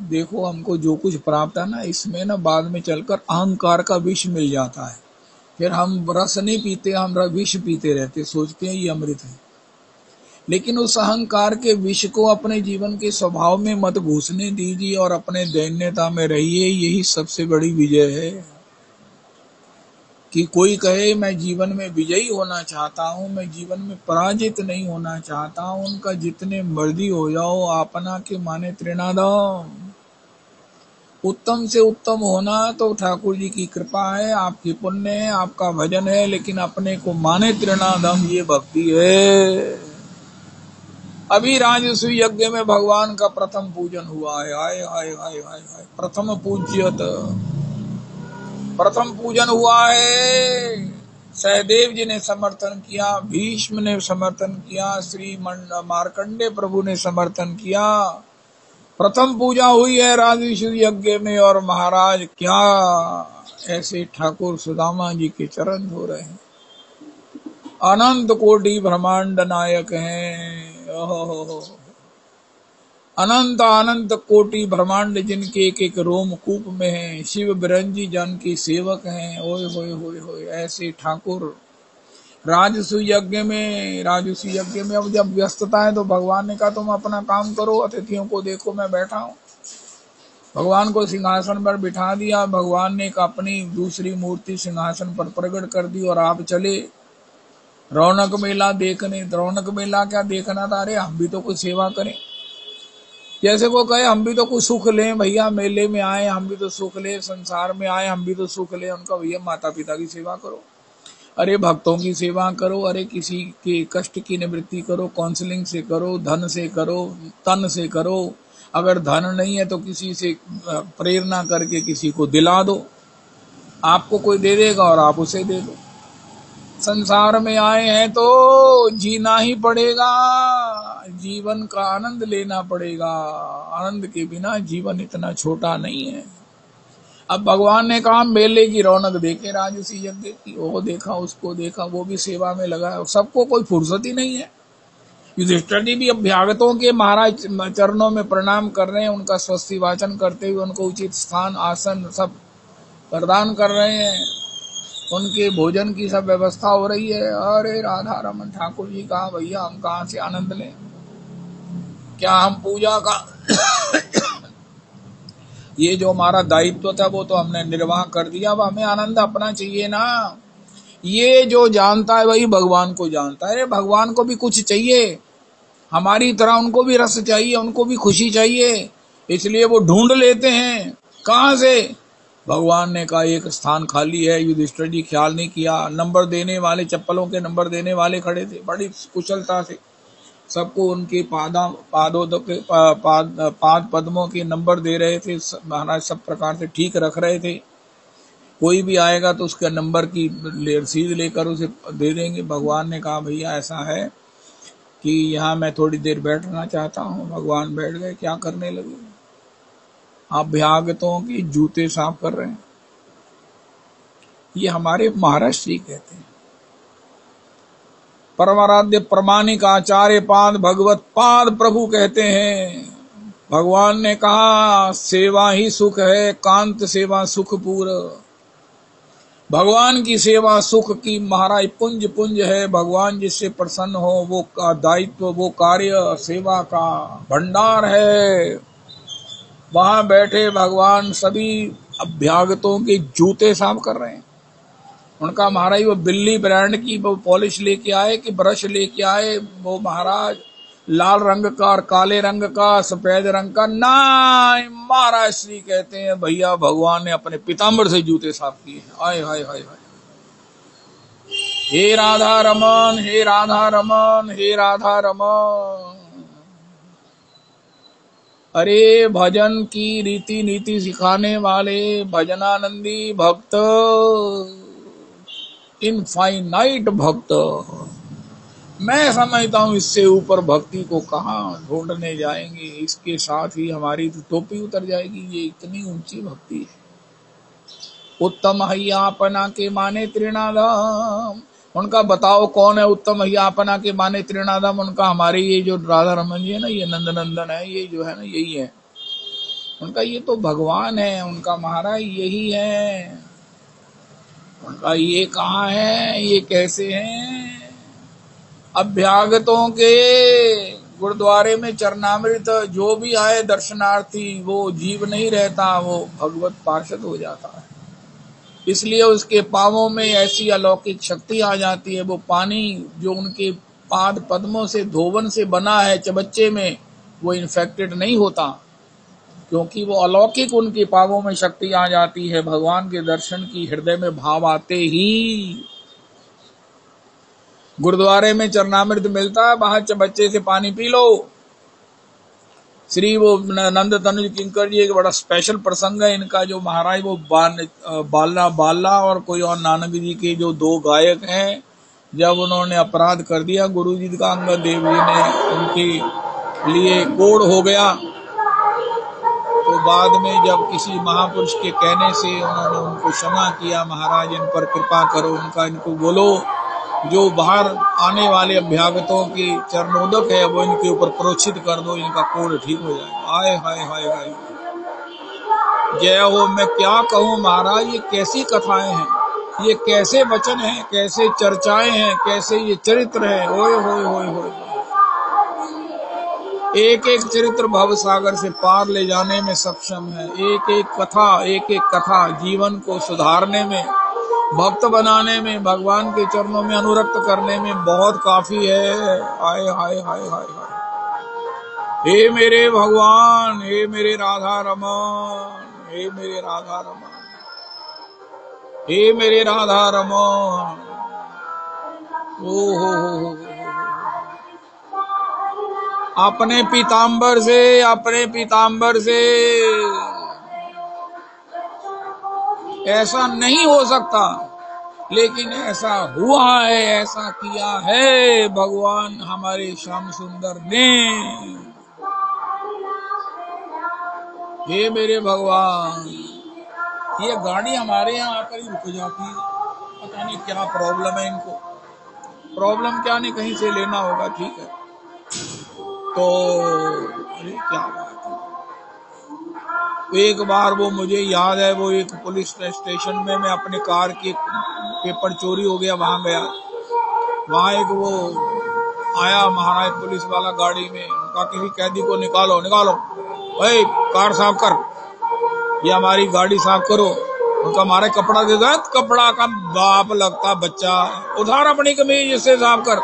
देखो, हमको जो कुछ प्राप्त है ना, इसमें ना बाद में चलकर अहंकार का विष मिल जाता है। फिर हम रस नहीं पीते, हम विष पीते रहते, सोचते हैं ये अमृत है। लेकिन उस अहंकार के विष को अपने जीवन के स्वभाव में मत घुसने दीजिए और अपने दैन्यता में रहिए। यही सबसे बड़ी विजय है। कि कोई कहे मैं जीवन में विजयी होना चाहता हूं, मैं जीवन में पराजित नहीं होना चाहता हूं, उनका जितने मर्जी हो जाओ, अपना के माने त्रिनादम। उत्तम से उत्तम होना तो ठाकुर जी की कृपा है, आपकी पुण्य है, आपका भजन है, लेकिन अपने को माने त्रिनादम, ये भक्ति है। अभी राजसूय यज्ञ में भगवान का प्रथम पूजन हुआ है। हाय हाय हाय हाय हाय। प्रथम पूजन हुआ है। सहदेव जी ने समर्थन किया, भीष्म ने समर्थन किया, श्री मार्कंडे प्रभु ने समर्थन किया। प्रथम पूजा हुई है राजसूय यज्ञ में, और महाराज क्या ऐसे ठाकुर सुदामा जी के चरण धो रहे हैं। अनंत कोटि ब्रह्मांड नायक हैं। ओहो, अनंत अनंत कोटि ब्रह्मांड जिनके एक एक रोमकूप में है। शिव बिरंजी जन के सेवक हैं। ओए होए होए होए, ऐसे ठाकुर राजसूय यज्ञ में। अब जब व्यस्तता है तो भगवान ने कहा तुम अपना काम करो, अतिथियों को देखो, मैं बैठा हूं। भगवान को सिंहासन पर बिठा दिया। भगवान ने एक अपनी दूसरी मूर्ति सिंहासन पर प्रकट कर दी और आप चले रौनक मेला देखने। रौनक मेला क्या देखना था? अरे हम भी तो कुछ सेवा करें। जैसे वो कहे हम भी तो कुछ सुख लें भैया, मेले में आए हम भी तो सुख लें, संसार में आए हम भी तो सुख लें। उनका भैया माता पिता की सेवा करो, अरे भक्तों की सेवा करो, अरे किसी के कष्ट की निवृत्ति करो, काउंसलिंग से करो, धन से करो, तन से करो। अगर धन नहीं है तो किसी से प्रेरणा करके किसी को दिला दो, आपको कोई दे देगा और आप उसे दे दो। संसार में आए हैं तो जीना ही पड़ेगा, जीवन का आनंद लेना पड़ेगा। आनंद के बिना जीवन इतना छोटा नहीं है। अब भगवान ने कहा मेले की रौनक देखे राजसूय यज्ञ की, वो देखा, उसको देखा, वो भी सेवा में लगा है। सबको कोई फुर्सत ही नहीं है। युधिष्ठिर जी भी अभ्यागतों के महाराज चरणों में प्रणाम कर रहे हैं, उनका स्वस्ति वाचन करते हुए उनको उचित स्थान आसन सब प्रदान कर रहे हैं, उनके भोजन की सब व्यवस्था हो रही है। अरे राधा रमन ठाकुर जी कहा भैया हम कहाँ से आनंद लें? क्या हम पूजा का ये जो हमारा दायित्व था वो तो हमने निर्वाह कर दिया, अब हमें आनंद अपना चाहिए ना। ये जो जानता है वही भगवान को जानता है। भगवान को भी कुछ चाहिए, हमारी तरह उनको भी रस चाहिए, उनको भी खुशी चाहिए, इसलिए वो ढूंढ लेते हैं। कहां से? भगवान ने कहा एक स्थान खाली है। युधिष्ठिर जी ख्याल नहीं किया, नंबर देने वाले, चप्पलों के नंबर देने वाले खड़े थे, बड़ी कुशलता से सबको उनके पाद पद्मों के नंबर दे रहे थे। महाराज सब प्रकार से ठीक रख रहे थे। कोई भी आएगा तो उसका नंबर की रसीद लेकर उसे दे देंगे। भगवान ने कहा भैया ऐसा है कि यहाँ मैं थोड़ी देर बैठना चाहता हूँ। भगवान बैठ गए। क्या करने लगे? आप अभ्यागतों के जूते साफ कर रहे हैं। ये हमारे महाराज श्री कहते हैं, परमाराध्य प्रमाणिक आचार्य पाद भगवत पाद प्रभु कहते हैं। भगवान ने कहा सेवा ही सुख है, कांत सेवा सुख पूरा। भगवान की सेवा सुख की महाराज पुंज पुंज है। भगवान जिससे प्रसन्न हो वो का दायित्व, वो कार्य सेवा का भंडार है। वहां बैठे भगवान सभी अभ्यागतों के जूते साफ कर रहे हैं। उनका महाराज वो बिल्ली ब्रांड की वो पॉलिश लेके आए कि ब्रश लेके आए, वो महाराज लाल रंग का और काले रंग का, सफेद रंग का ना। महाराज श्री कहते हैं भैया भगवान ने अपने पीताम्बर से जूते साफ किए। आय हाय हाय हाय। हे राधा रमन, हे राधा रमन, हे राधा रमन। अरे भजन की रीति नीति सिखाने वाले भजनानंदी भक्त, इनफाइनाइट भक्त, मैं समझता हूं इससे ऊपर भक्ति को कहां ढूंढने जाएंगे। इसके साथ ही हमारी तो टोपी उतर जाएगी। ये इतनी ऊंची भक्ति है। उत्तम हय्यापना के माने त्रिनादाम। उनका बताओ कौन है उत्तम हय्यापना के माने त्रिनादाम? उनका हमारे ये जो राधा रमन जी है ना, ये नंदनंदन है, ये जो है ना, यही है उनका। ये तो भगवान है उनका, महाराज यही है उनका। ये कहाँ है, ये कैसे हैं? अभ्यागतों के गुरुद्वारे में चरणामृत जो भी आए दर्शनार्थी, वो जीव नहीं रहता, वो भगवत पार्षद हो जाता है। इसलिए उसके पांवों में ऐसी अलौकिक शक्ति आ जाती है। वो पानी जो उनके पाद पद्मों से धोवन से बना है चबच्चे में, वो इन्फेक्टेड नहीं होता, क्योंकि वो अलौकिक उनके पांवों में शक्ति आ जाती है। भगवान के दर्शन की हृदय में भाव आते ही गुरुद्वारे में चरणामृत मिलता है, बाहर चबच्चे से पानी पी लो। श्री वो नंद तनुज किंकर जी, एक बड़ा स्पेशल प्रसंग है इनका। जो महाराज वो बाला और कोई और नानक जी के जो दो गायक हैं, जब उन्होंने अपराध कर दिया गुरु जी का, अंगद देव जी ने उनके लिए कोड़ हो गया, तो बाद में जब किसी महापुरुष के कहने से उन्होंने उनको क्षमा किया, महाराज इन पर कृपा करो, उनका इनको बोलो जो बाहर आने वाले अभ्यागतों की चरणोदक है वो इनके ऊपर प्रोक्षित कर दो, इनका कोढ़ ठीक हो जाएगा। आए हाय हाय हाय, जय हो। मैं क्या कहूँ महाराज, ये कैसी कथाएं हैं, ये कैसे वचन हैं, कैसे चर्चाएं हैं, कैसे ये चरित्र है। ओए होए होए होए, एक एक चरित्र भव सागर से पार ले जाने में सक्षम है। एक एक कथा जीवन को सुधारने में, भक्त बनाने में, भगवान के चरणों में अनुरक्त करने में बहुत काफी है। हाय हाय हाय हाय हाय, हे मेरे भगवान, हे मेरे राधा रमन, हे मेरे राधा रमन, हे मेरे राधा रमन। ओ हो, अपने पीताम्बर से, अपने पीताम्बर से ऐसा नहीं हो सकता, लेकिन ऐसा हुआ है, ऐसा किया है भगवान हमारे श्याम सुंदर ने। हे मेरे भगवान, ये गाड़ी हमारे यहाँ आकर ही रुक जाती है, पता नहीं क्या प्रॉब्लम है इनको। प्रॉब्लम क्या नहीं, कहीं से लेना होगा, ठीक है। तो अरे क्या बात है। एक बार वो मुझे याद है, वो एक पुलिस स्टेशन में मैं अपने कार के पेपर चोरी हो गया, वहां गया। वहां एक वो आया महाराज पुलिस वाला गाड़ी में, उनका किसी कैदी को निकालो निकालो, भाई कार साफ कर, ये हमारी गाड़ी साफ करो। उनका हमारे कपड़ा दे दो, कपड़ा का बाप लगता बच्चा, उधार अपनी कमीज इससे साफ कर।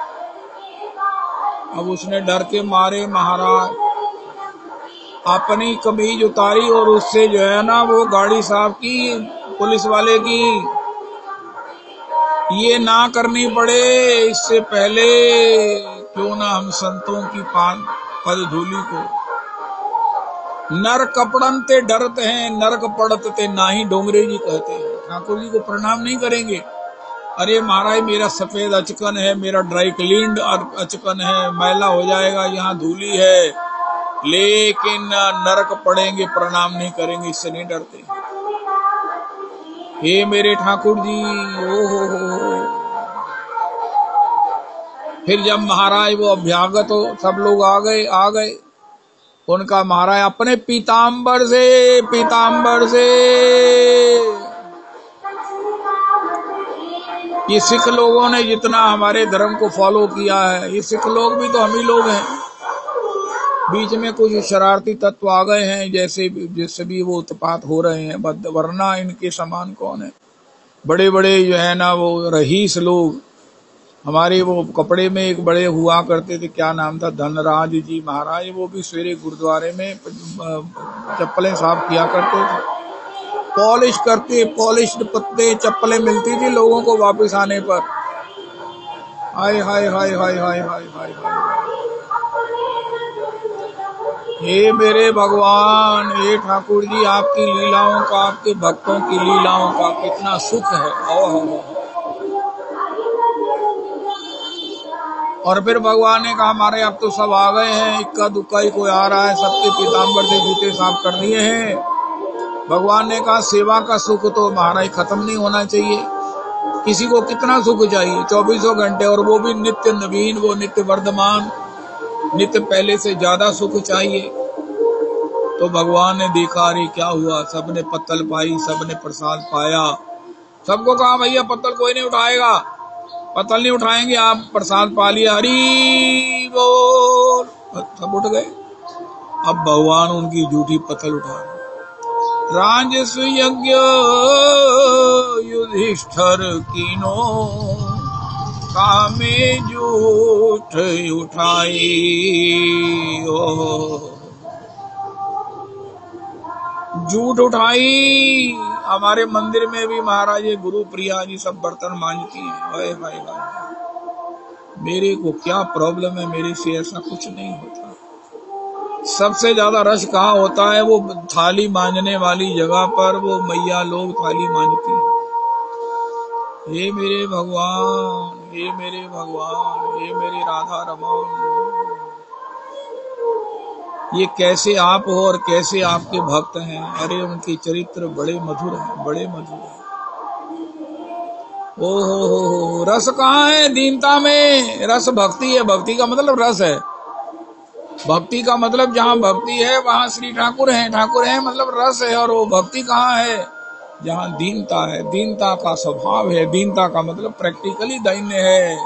अब उसने डर के मारे महाराज अपनी कमीज उतारी और उससे जो है ना वो गाड़ी साफ की पुलिस वाले की। ये ना करनी पड़े इससे पहले क्यों ना हम संतों की पद धूली को, नर कपड़न ते डरते हैं, नरक पड़त ते नाही, डोंगरे जी कहते हैं। ठाकुर जी को प्रणाम नहीं करेंगे? अरे महाराज मेरा सफेद अचकन है, मेरा ड्राई क्लीन्ड अचकन है, मैला हो जाएगा, यहाँ धूली है, लेकिन नरक पड़ेंगे, प्रणाम नहीं करेंगे, इससे नहीं डरते। हे मेरे ठाकुर जी, ओ हो। फिर जब महाराज वो अभ्यागत हो, सब लोग आ गए, उनका महाराज अपने पीताम्बर से ये सिख लोगों ने जितना हमारे धर्म को फॉलो किया है, ये सिख लोग भी तो हम ही लोग हैं। बीच में कुछ शरारती तत्व आ गए हैं, जैसे भी वो उत्पात हो रहे हैं, वरना इनके समान कौन है। बड़े बड़े जो है ना वो रईस लोग, हमारे वो कपड़े में एक बड़े हुआ करते थे, क्या नाम था, धनराज जी महाराज, वो भी सवेरे गुरुद्वारे में चप्पलें साफ किया करते थे, पॉलिश्ड पत्ते चप्पलें मिलती थी लोगों को वापस आने पर। हाय हाय हाय हाय हाय हाय हाय हाय। हे मेरे भगवान, हे ठाकुर जी, आपकी लीलाओं का, आपके भक्तों की लीलाओं का कितना सुख है। ओह। और फिर भगवान ने कहा हमारे अब तो सब आ गए हैं, इक्का दुक्का ही कोई आ रहा है, सबके पीताम्बर से जूते साफ कर दिए हैं। भगवान ने कहा सेवा का सुख तो महाराज खत्म नहीं होना चाहिए। किसी को कितना सुख चाहिए, 24 घंटे, और वो भी नित्य नवीन, वो नित्य वर्धमान, नित्य पहले से ज्यादा सुख चाहिए। तो भगवान ने देखा अरे क्या हुआ, सबने पत्तल पाई, सबने प्रसाद पाया। सबको कहा भैया पत्तल कोई नहीं उठाएगा, पत्तल नहीं उठाएंगे, आप प्रसाद पा लिया, हरी बोल। सब उठ गए। अब भगवान उनकी झूठी पत्तल उठा रहे। राजस्व यज्ञ युधिष्ठिर कीनो, कामे झूठ उठाई। झूठ उठाई। हमारे मंदिर में भी महाराज ये गुरु प्रिया जी सब बर्तन मांजती हैं। ओए भाई भाई, मेरे को क्या प्रॉब्लम है, मेरे से ऐसा कुछ नहीं होता। सबसे ज्यादा रश कहाँ होता है, वो थाली मांजने वाली जगह पर, वो मैया लोग थाली मांजती हैं। हे मेरे भगवान, हे मेरे भगवान, हे मेरे राधा रमन, ये कैसे आप हो और कैसे आपके भक्त हैं। अरे उनके चरित्र बड़े मधुर हैं, बड़े मधुर हैं। ओ हो, रस कहाँ है दीनता में, रस भक्ति है। भक्ति का मतलब रस है। भक्ति का मतलब जहाँ भक्ति है वहाँ श्री ठाकुर है, ठाकुर है मतलब रस है। और वो भक्ति कहाँ है, जहाँ दीनता है, दीनता का स्वभाव है। दीनता का मतलब प्रैक्टिकली दैन्य है।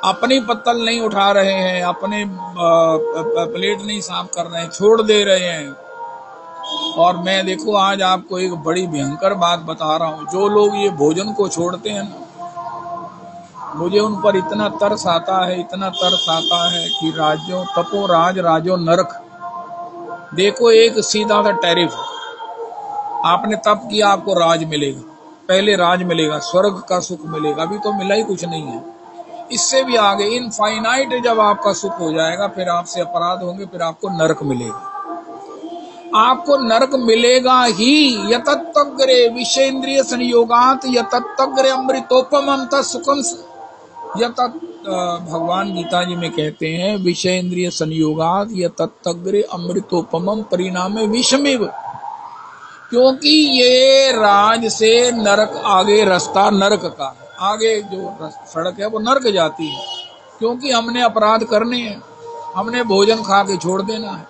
अपनी पत्तल नहीं उठा रहे हैं, अपने प्लेट नहीं साफ कर रहे हैं, छोड़ दे रहे हैं। और मैं देखो आज आपको एक बड़ी भयंकर बात बता रहा हूँ, जो लोग ये भोजन को छोड़ते हैं ना, मुझे उन पर इतना तरस आता है, इतना तरस आता है कि राज्यों तपो राज, राजो नरक। देखो एक सीधा सा टैरिफ, आपने तप किया आपको राज मिलेगा, पहले राज मिलेगा, स्वर्ग का सुख मिलेगा, अभी तो मिला ही कुछ नहीं है। इससे भी आगे इनफाइनाइट जब आपका सुख हो जाएगा, फिर आपसे अपराध होंगे, फिर आपको नरक मिलेगा। आपको नरक मिलेगा ही। यतत्तग्रे विषेन्द्रिय संयोगात यतत्तग्रे अमृतोपमं तत्सुखम। यतत् भगवान गीता जी में कहते हैं विषेन्द्रिय संयोगात यतत्तग्रे अमृतोपमं परिणामे विषमेव। क्योंकि ये राज से नरक, आगे रास्ता नरक का, आगे जो सड़क है वो नरक जाती है। क्योंकि हमने अपराध करने हैं, हमने भोजन खा के छोड़ देना है,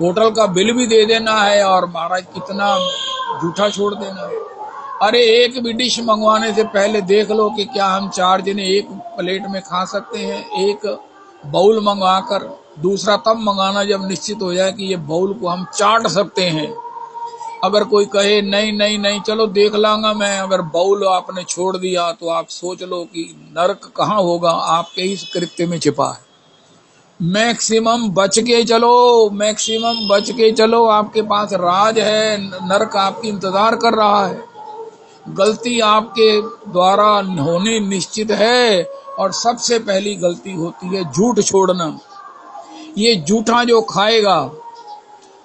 होटल का बिल भी दे देना है, और महाराज कितना जूठा छोड़ देना है। अरे एक भी डिश मंगवाने से पहले देख लो कि क्या हम 4 जने एक प्लेट में खा सकते हैं। एक बाउल मंगवाकर दूसरा तब मंगाना जब निश्चित हो जाए कि ये बाउल को हम चाट सकते हैं। अगर कोई कहे नहीं नहीं नहीं चलो देख लांगा मैं, अगर बाउल आपने छोड़ दिया तो आप सोच लो कि नरक कहाँ होगा, आपके इस कृत्य में छिपा है। मैक्सिमम बच के चलो, मैक्सिमम बच के चलो, आपके पास राज है, नरक आपकी इंतजार कर रहा है। गलती आपके द्वारा होनी निश्चित है, और सबसे पहली गलती होती है झूठ छोड़ना। ये झूठा जो खाएगा,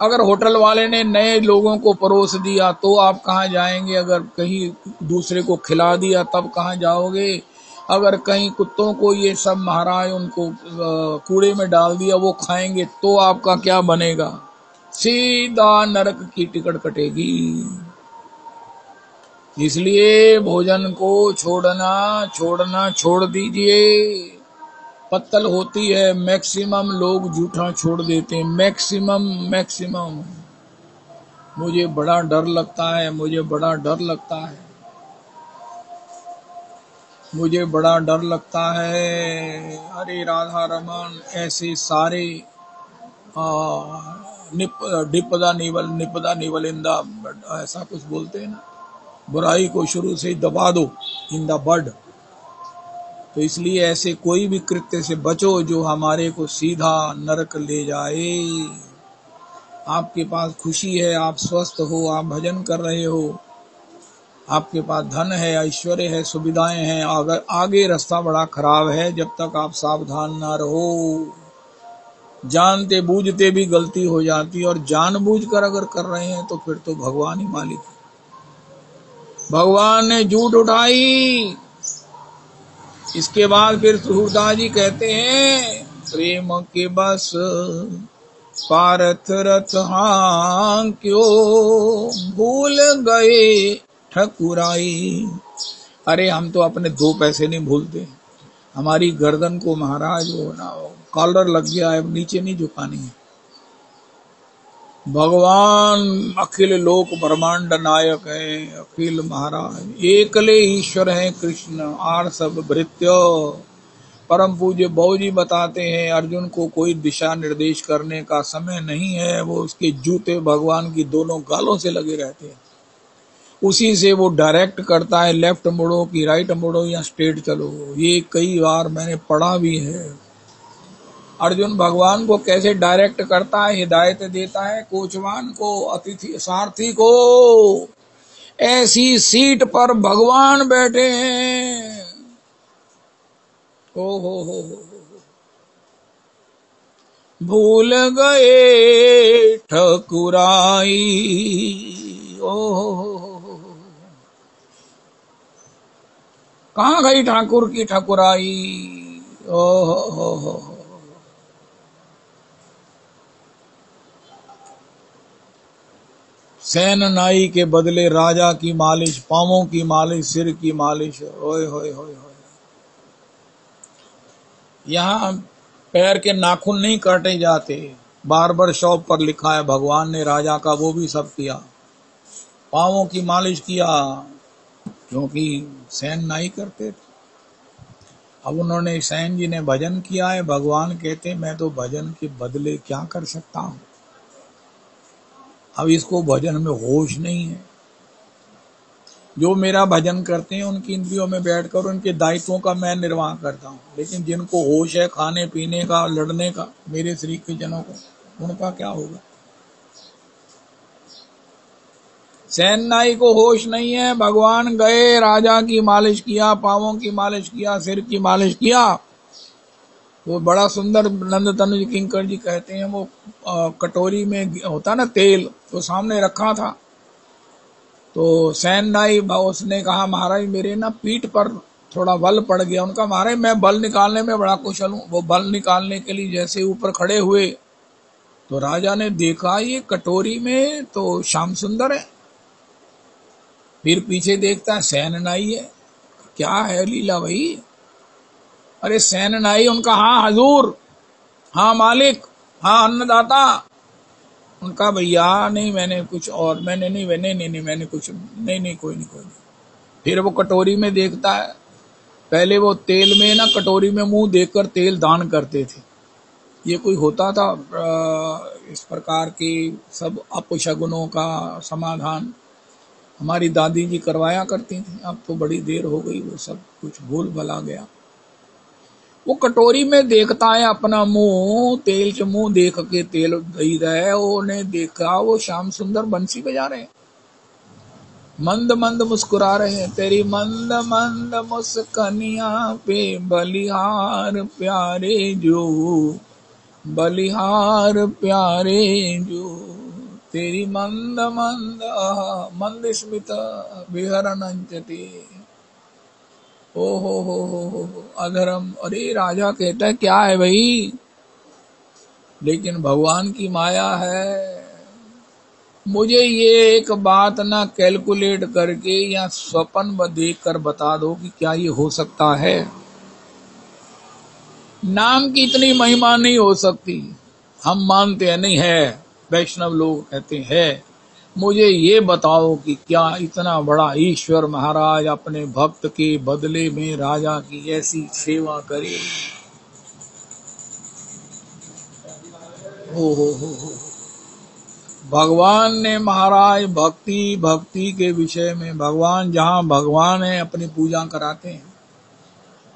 अगर होटल वाले ने नए लोगों को परोस दिया तो आप कहाँ जाएंगे, अगर कहीं दूसरे को खिला दिया तब कहाँ जाओगे, अगर कहीं कुत्तों को ये सब महाराज उनको कूड़े में डाल दिया वो खाएंगे तो आपका क्या बनेगा, सीधा नरक की टिकट कटेगी। इसलिए भोजन को छोड़ना छोड़ दीजिए। पत्तल होती है, मैक्सिमम लोग जूठा छोड़ देते हैं, मैक्सिमम। मुझे बड़ा डर लगता है, मुझे बड़ा डर लगता है, मुझे बड़ा डर लगता है। अरे राधा रमन, ऐसे सारे निपदा निवलिंदा, ऐसा कुछ बोलते हैं ना, बुराई को शुरू से ही दबा दो इन द बड। तो इसलिए ऐसे कोई भी कृत्य से बचो जो हमारे को सीधा नरक ले जाए। आपके पास खुशी है, आप स्वस्थ हो, आप भजन कर रहे हो, आपके पास धन है, ऐश्वर्य है, सुविधाएं हैं, अगर आगे रास्ता बड़ा खराब है जब तक आप सावधान ना रहो। जानते बूझते भी गलती हो जाती, और जानबूझकर अगर कर रहे हैं तो फिर तो भगवान ही मालिक है। भगवान ने झूठ उठाई। इसके बाद फिर सूरदास जी कहते हैं, प्रेम के बस पारथ रथ हाँ क्यों भूल गए ठकुराई। अरे हम तो अपने 2 पैसे नहीं भूलते। हमारी गर्दन को महाराज वो ना कॉलर लग गया है, नीचे नहीं झुकानी है। भगवान अखिल लोक ब्रह्मांड नायक है, अखिल महाराज एकले ईश्वर है कृष्ण आर सब भृत्य। परम पूज्य बाबू जी बताते हैं, अर्जुन को कोई दिशा निर्देश करने का समय नहीं है, वो उसके जूते भगवान की दोनों गालों से लगे रहते हैं। उसी से वो डायरेक्ट करता है, लेफ्ट मुड़ो कि राइट मुड़ो या स्ट्रेट चलो। ये कई बार मैंने पढ़ा भी है। अर्जुन भगवान को कैसे डायरेक्ट करता है, हिदायत देता है कोचवान को, अतिथि सारथी को। ऐसी सीट पर भगवान बैठे हैं। ओ हो भूल गए ठकुराई। ओ कहाँ गई ठाकुर की ठकुराई। ओ हो सैन नाई के बदले राजा की मालिश, पांवों की मालिश, सिर की मालिश। ओए होए होए होए। यहाँ पैर के नाखून नहीं काटे जाते। बार्बर शॉप पर लिखा है भगवान ने राजा का वो भी सब किया। पांवों की मालिश किया क्योंकि सैन नाई करते थे। अब उन्होंने सैन जी ने भजन किया है। भगवान कहते मैं तो भजन के बदले क्या कर सकता हूं। अब इसको भजन में होश नहीं है। जो मेरा भजन करते हैं उनकी इंद्रियों में बैठकर उनके दायित्वों का मैं निर्वाह करता हूँ, लेकिन जिनको होश है खाने पीने का, लड़ने का, मेरे श्री के जनों को, उनका क्या होगा। सैन नाई को होश नहीं है। भगवान गए, राजा की मालिश किया, पांवों की मालिश किया, सिर की मालिश किया। वो बड़ा सुंदर नंद तनुज किंकर जी कहते हैं, वो कटोरी में होता ना तेल, तो सामने रखा था। तो सैन नाई उसने कहा महाराज मेरे ना पीठ पर थोड़ा बल पड़ गया। उनका महाराज मैं बल निकालने में बड़ा कुशल हूँ। वो बल निकालने के लिए जैसे ऊपर खड़े हुए तो राजा ने देखा ये कटोरी में तो श्याम सुंदर है। फिर पीछे देखता है सैन नाई है। क्या है लीला भाई। अरे सैन नाई। उनका हाँ हजूर, हाँ मालिक, हाँ अन्नदाता। उनका भैया नहीं मैंने कुछ और, मैंने नहीं मैंने कुछ नहीं कोई नहीं। फिर वो कटोरी में देखता है। पहले वो तेल में ना कटोरी में मुंह देखकर तेल दान करते थे। ये कोई होता था इस प्रकार के सब अपशगुनों का समाधान हमारी दादी जी करवाया करती थी। अब तो बड़ी देर हो गई, वो सब कुछ भूल भला गया। वो कटोरी में देखता है अपना मुंह, तेल से मुंह देख के तेल दही रहे। उन्हें देखा वो श्याम सुंदर बंसी बजा रहे हैं, मंद मंद मुस्कुरा रहे हैं। तेरी मंद मंद मुस्कनिया पे बलिहार प्यारे जो, बलिहार प्यारे जो, तेरी मंद मंद मंद स्मित विहरन अंचते। ओ हो अधर्म। अरे राजा कहता है क्या है भाई, लेकिन भगवान की माया है। मुझे ये एक बात ना कैलकुलेट करके या स्वप्न में देख कर बता दो कि क्या ये हो सकता है। नाम की इतनी महिमा नहीं हो सकती। हम मानते हैं नहीं है, वैष्णव लोग कहते हैं। मुझे ये बताओ कि क्या इतना बड़ा ईश्वर महाराज अपने भक्त के बदले में राजा की ऐसी सेवा करे। हो भगवान ने महाराज भक्ति के विषय में, भगवान जहाँ भगवान है अपनी पूजा कराते हैं।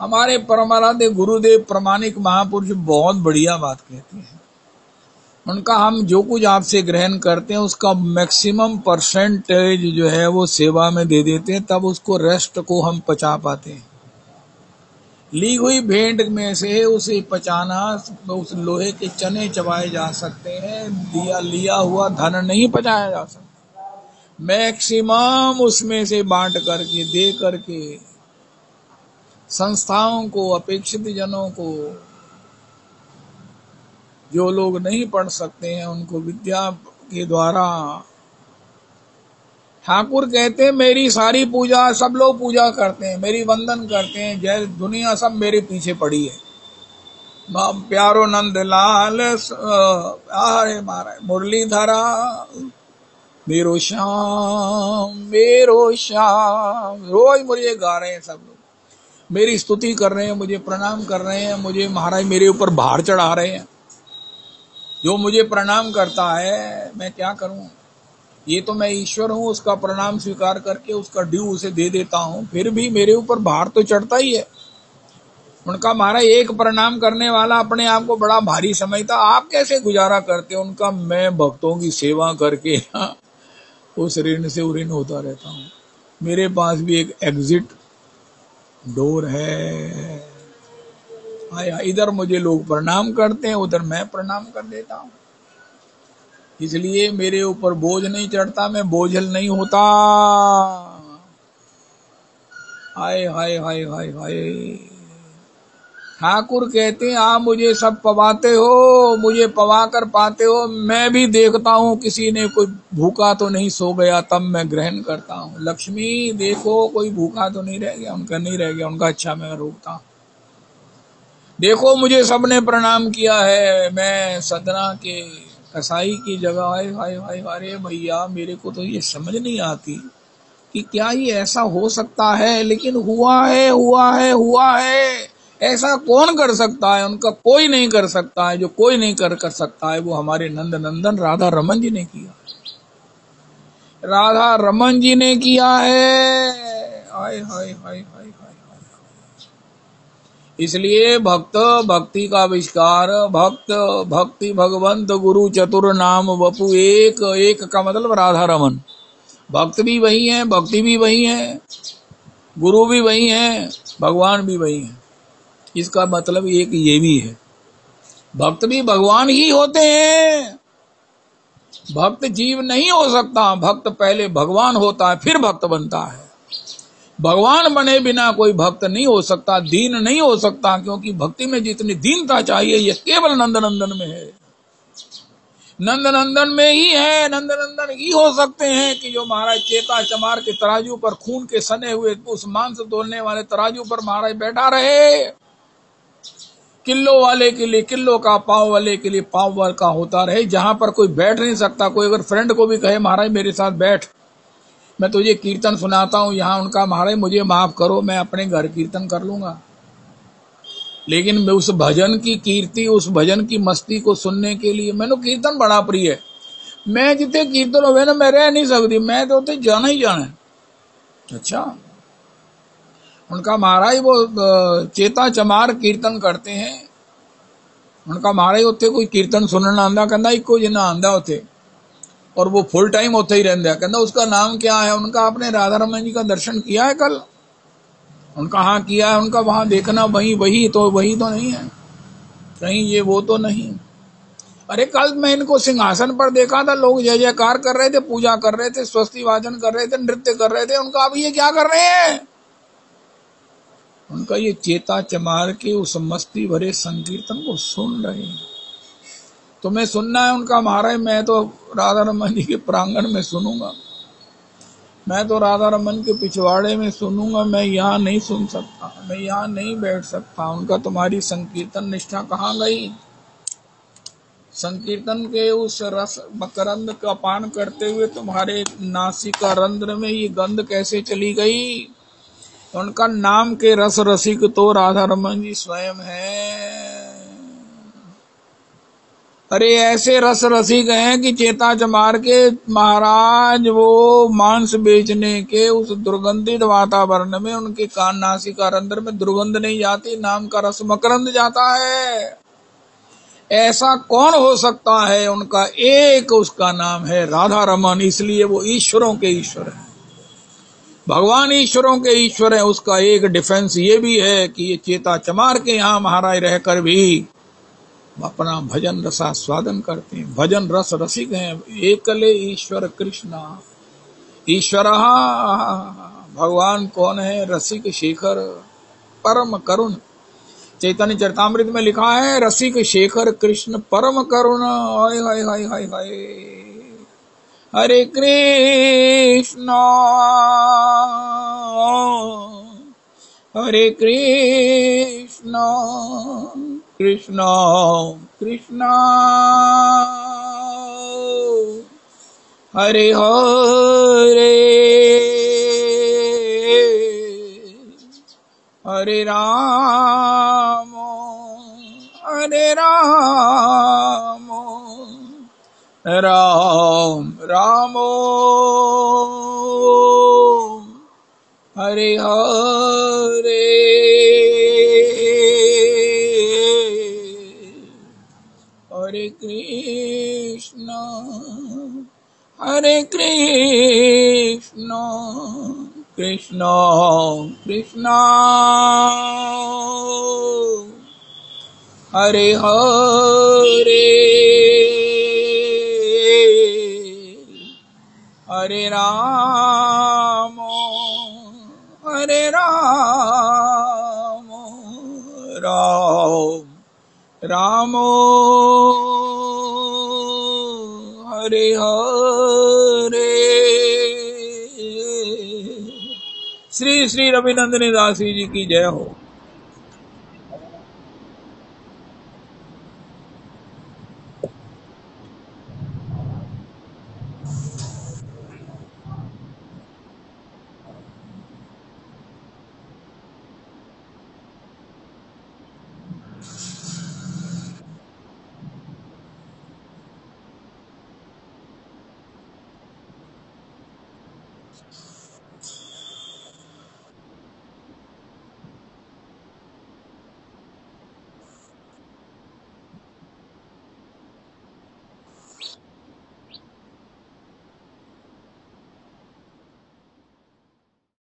हमारे परमाराध्य गुरुदेव प्रमाणिक महापुरुष बहुत बढ़िया बात कहते हैं। उनका हम जो कुछ आपसे ग्रहण करते हैं उसका मैक्सिमम परसेंटेज जो है वो सेवा में दे देते हैं, तब उसको रेस्ट को हम पचा पाते हैं। ली हुई भेंट में से उसे पचाना, उस लोहे के चने चबाए जा सकते हैं, लिया हुआ धन नहीं पचाया जा सकता। मैक्सिमम उसमें से बांट करके, दे करके संस्थाओं को, अपेक्षित जनों को, जो लोग नहीं पढ़ सकते हैं उनको विद्या के द्वारा। ठाकुर कहते हैं मेरी सारी पूजा, सब लोग पूजा करते हैं, मेरी वंदन करते हैं, जय दुनिया सब मेरे पीछे पड़ी है। प्यारो नंद लाल अरे महाराज मुरलीधरा मेरो श्याम रोज मुझे गा रहे हैं सब लोग, मेरी स्तुति कर रहे हैं, मुझे प्रणाम कर रहे हैं, मुझे महाराज मेरे ऊपर भार चढ़ा रहे हैं। जो मुझे प्रणाम करता है मैं क्या करूं, ये तो मैं ईश्वर हूं, उसका प्रणाम स्वीकार करके उसका ड्यू उसे दे देता हूं, फिर भी मेरे ऊपर भार तो चढ़ता ही है। उनका महाराज एक प्रणाम करने वाला अपने आप को बड़ा भारी समझता, आप कैसे गुजारा करते हो? उनका मैं भक्तों की सेवा करके उस ऋण से ऋण होता रहता हूं। मेरे पास भी एक एग्जिट डोर है, आया इधर मुझे लोग प्रणाम करते हैं, उधर मैं प्रणाम कर देता हूं, इसलिए मेरे ऊपर बोझ नहीं चढ़ता, मैं बोझल नहीं होता। हाय हाय हाय हाय हाय। ठाकुर कहते हैं आप मुझे सब पवाते हो, मुझे पवा कर पाते हो, मैं भी देखता हूँ किसी ने कोई भूखा तो नहीं सो गया, तब मैं ग्रहण करता हूँ। लक्ष्मी देखो कोई भूखा तो नहीं रह गया, उनका नहीं रह गया, उनका अच्छा मैं रोकता हूँ। देखो मुझे सबने प्रणाम किया है, मैं सदना के कसाई की जगह, हाय हाय हाय, अरे भैया मेरे को तो ये समझ नहीं आती कि क्या ये ऐसा हो सकता है, लेकिन हुआ है हुआ है हुआ है। ऐसा कौन कर सकता है? उनका कोई नहीं कर सकता है, जो कोई नहीं कर सकता है वो हमारे नंद नंदन राधा रमन जी ने किया, राधा रमन जी ने किया है। हाय हाय हाय हाय हाय। इसलिए भक्त भक्ति का आविष्कार, भक्त भक्ति भगवंत गुरु चतुर नाम वपु एक, एक का मतलब राधा रमन। भक्त भी वही है, भक्ति भी वही है, गुरु भी वही है, भगवान भी वही है। इसका मतलब एक ये भी है, भक्त भी भगवान ही होते हैं। भक्त जीव नहीं हो सकता, भक्त पहले भगवान होता है फिर भक्त बनता है। भगवान बने बिना कोई भक्त नहीं हो सकता, दीन नहीं हो सकता, क्योंकि भक्ति में जितनी दीनता चाहिए ये केवल नंदनंदन में है, नंदनंदन में ही है। नंदनंदन ही हो सकते हैं कि जो महाराज चेता चमार के तराजू पर खून के सने हुए उस मांस तोलने वाले तराजू पर महाराज बैठा रहे। किलो वाले के लिए किलो का, पाव वाले के लिए पाव वाल का होता रहे। जहां पर कोई बैठ नहीं सकता, कोई अगर फ्रेंड को भी कहे महाराज मेरे साथ बैठ, मैं तुझे कीर्तन सुनाता हूं, यहाँ उनका महाराज मुझे माफ करो, मैं अपने घर कीर्तन कर लूंगा, लेकिन मैं उस भजन की कीर्ति, उस भजन की मस्ती को सुनने के लिए मैंने कीर्तन बड़ा प्रिय है। मैं जितने कीर्तन हो ना मैं रह नहीं सकती, मैं तो उतने जाना ही जाना है। अच्छा, उनका महाराज वो चेता चमार कीर्तन करते हैं, उनका महाराज उत्थे कोई कीर्तन सुनना आंदा, कहना इको जिन्ना आंदा उत्थे, और वो फुल टाइम उत्थे ही रहता है। कहना उसका नाम क्या है? उनका आपने राधा रमन जी का दर्शन किया है कल? उनका हाँ किया है। उनका वहां देखना वही तो नहीं है कहीं, ये वो तो नहीं। अरे कल मैं इनको सिंहासन पर देखा था, लोग जय जयकार कर रहे थे, पूजा कर रहे थे, स्वस्ति वाचन कर रहे थे, नृत्य कर रहे थे। उनका अब ये क्या कर रहे हैं? उनका ये चेता चमार के उस मस्ती भरे संकीर्तन को सुन रहे हैं। तुम्हें सुनना है उनका महाराज, मैं तो राधा रमन जी के प्रांगण में सुनूंगा, मैं तो राधा रमन के पिछवाड़े में सुनूंगा, मैं यहाँ नहीं सुन सकता, मैं यहाँ नहीं बैठ सकता। उनका तुम्हारी संकीर्तन निष्ठा कहाँ गई? संकीर्तन के उस रस मकरंद का पान करते हुए तुम्हारे नासिका रंध्र में ये गंध कैसे चली गई? उनका नाम के रस रसिक तो राधा रमन जी स्वयं है। अरे ऐसे रस रसिक हैं कि चेता चमार के महाराज वो मांस बेचने के उस दुर्गंधित वातावरण में उनके कान नासिका रंध्र में दुर्गंध नहीं जाती, नाम का रस मकरंद जाता है। ऐसा कौन हो सकता है? उनका एक उसका नाम है राधा रमन, इसलिए वो ईश्वरों के ईश्वर है। भगवान ईश्वरों के ईश्वर है। उसका एक डिफेंस ये भी है कि ये चेता चमार के यहाँ महाराज रहकर भी अपना भजन रसास्वादन करते हैं, भजन रस रसिक हैं। एकले ईश्वर कृष्णा ईश्वर, भगवान कौन है? रसिक शेखर परम करुण। चैतन्य चरितामृत में लिखा है रसिक शेखर कृष्ण परम करुण। हाय हाय हाय हाय हाय। हरे कृष्ण हरे कृष्ण कृष्ण कृष्ण हरे हरे हरे राम राम राम हरे हरे हरे कृष्ण कृष्ण कृष्ण हरे हरे हरे राम राम राम हरे हरे। श्री श्री रविनंदनी दासी जी की जय हो।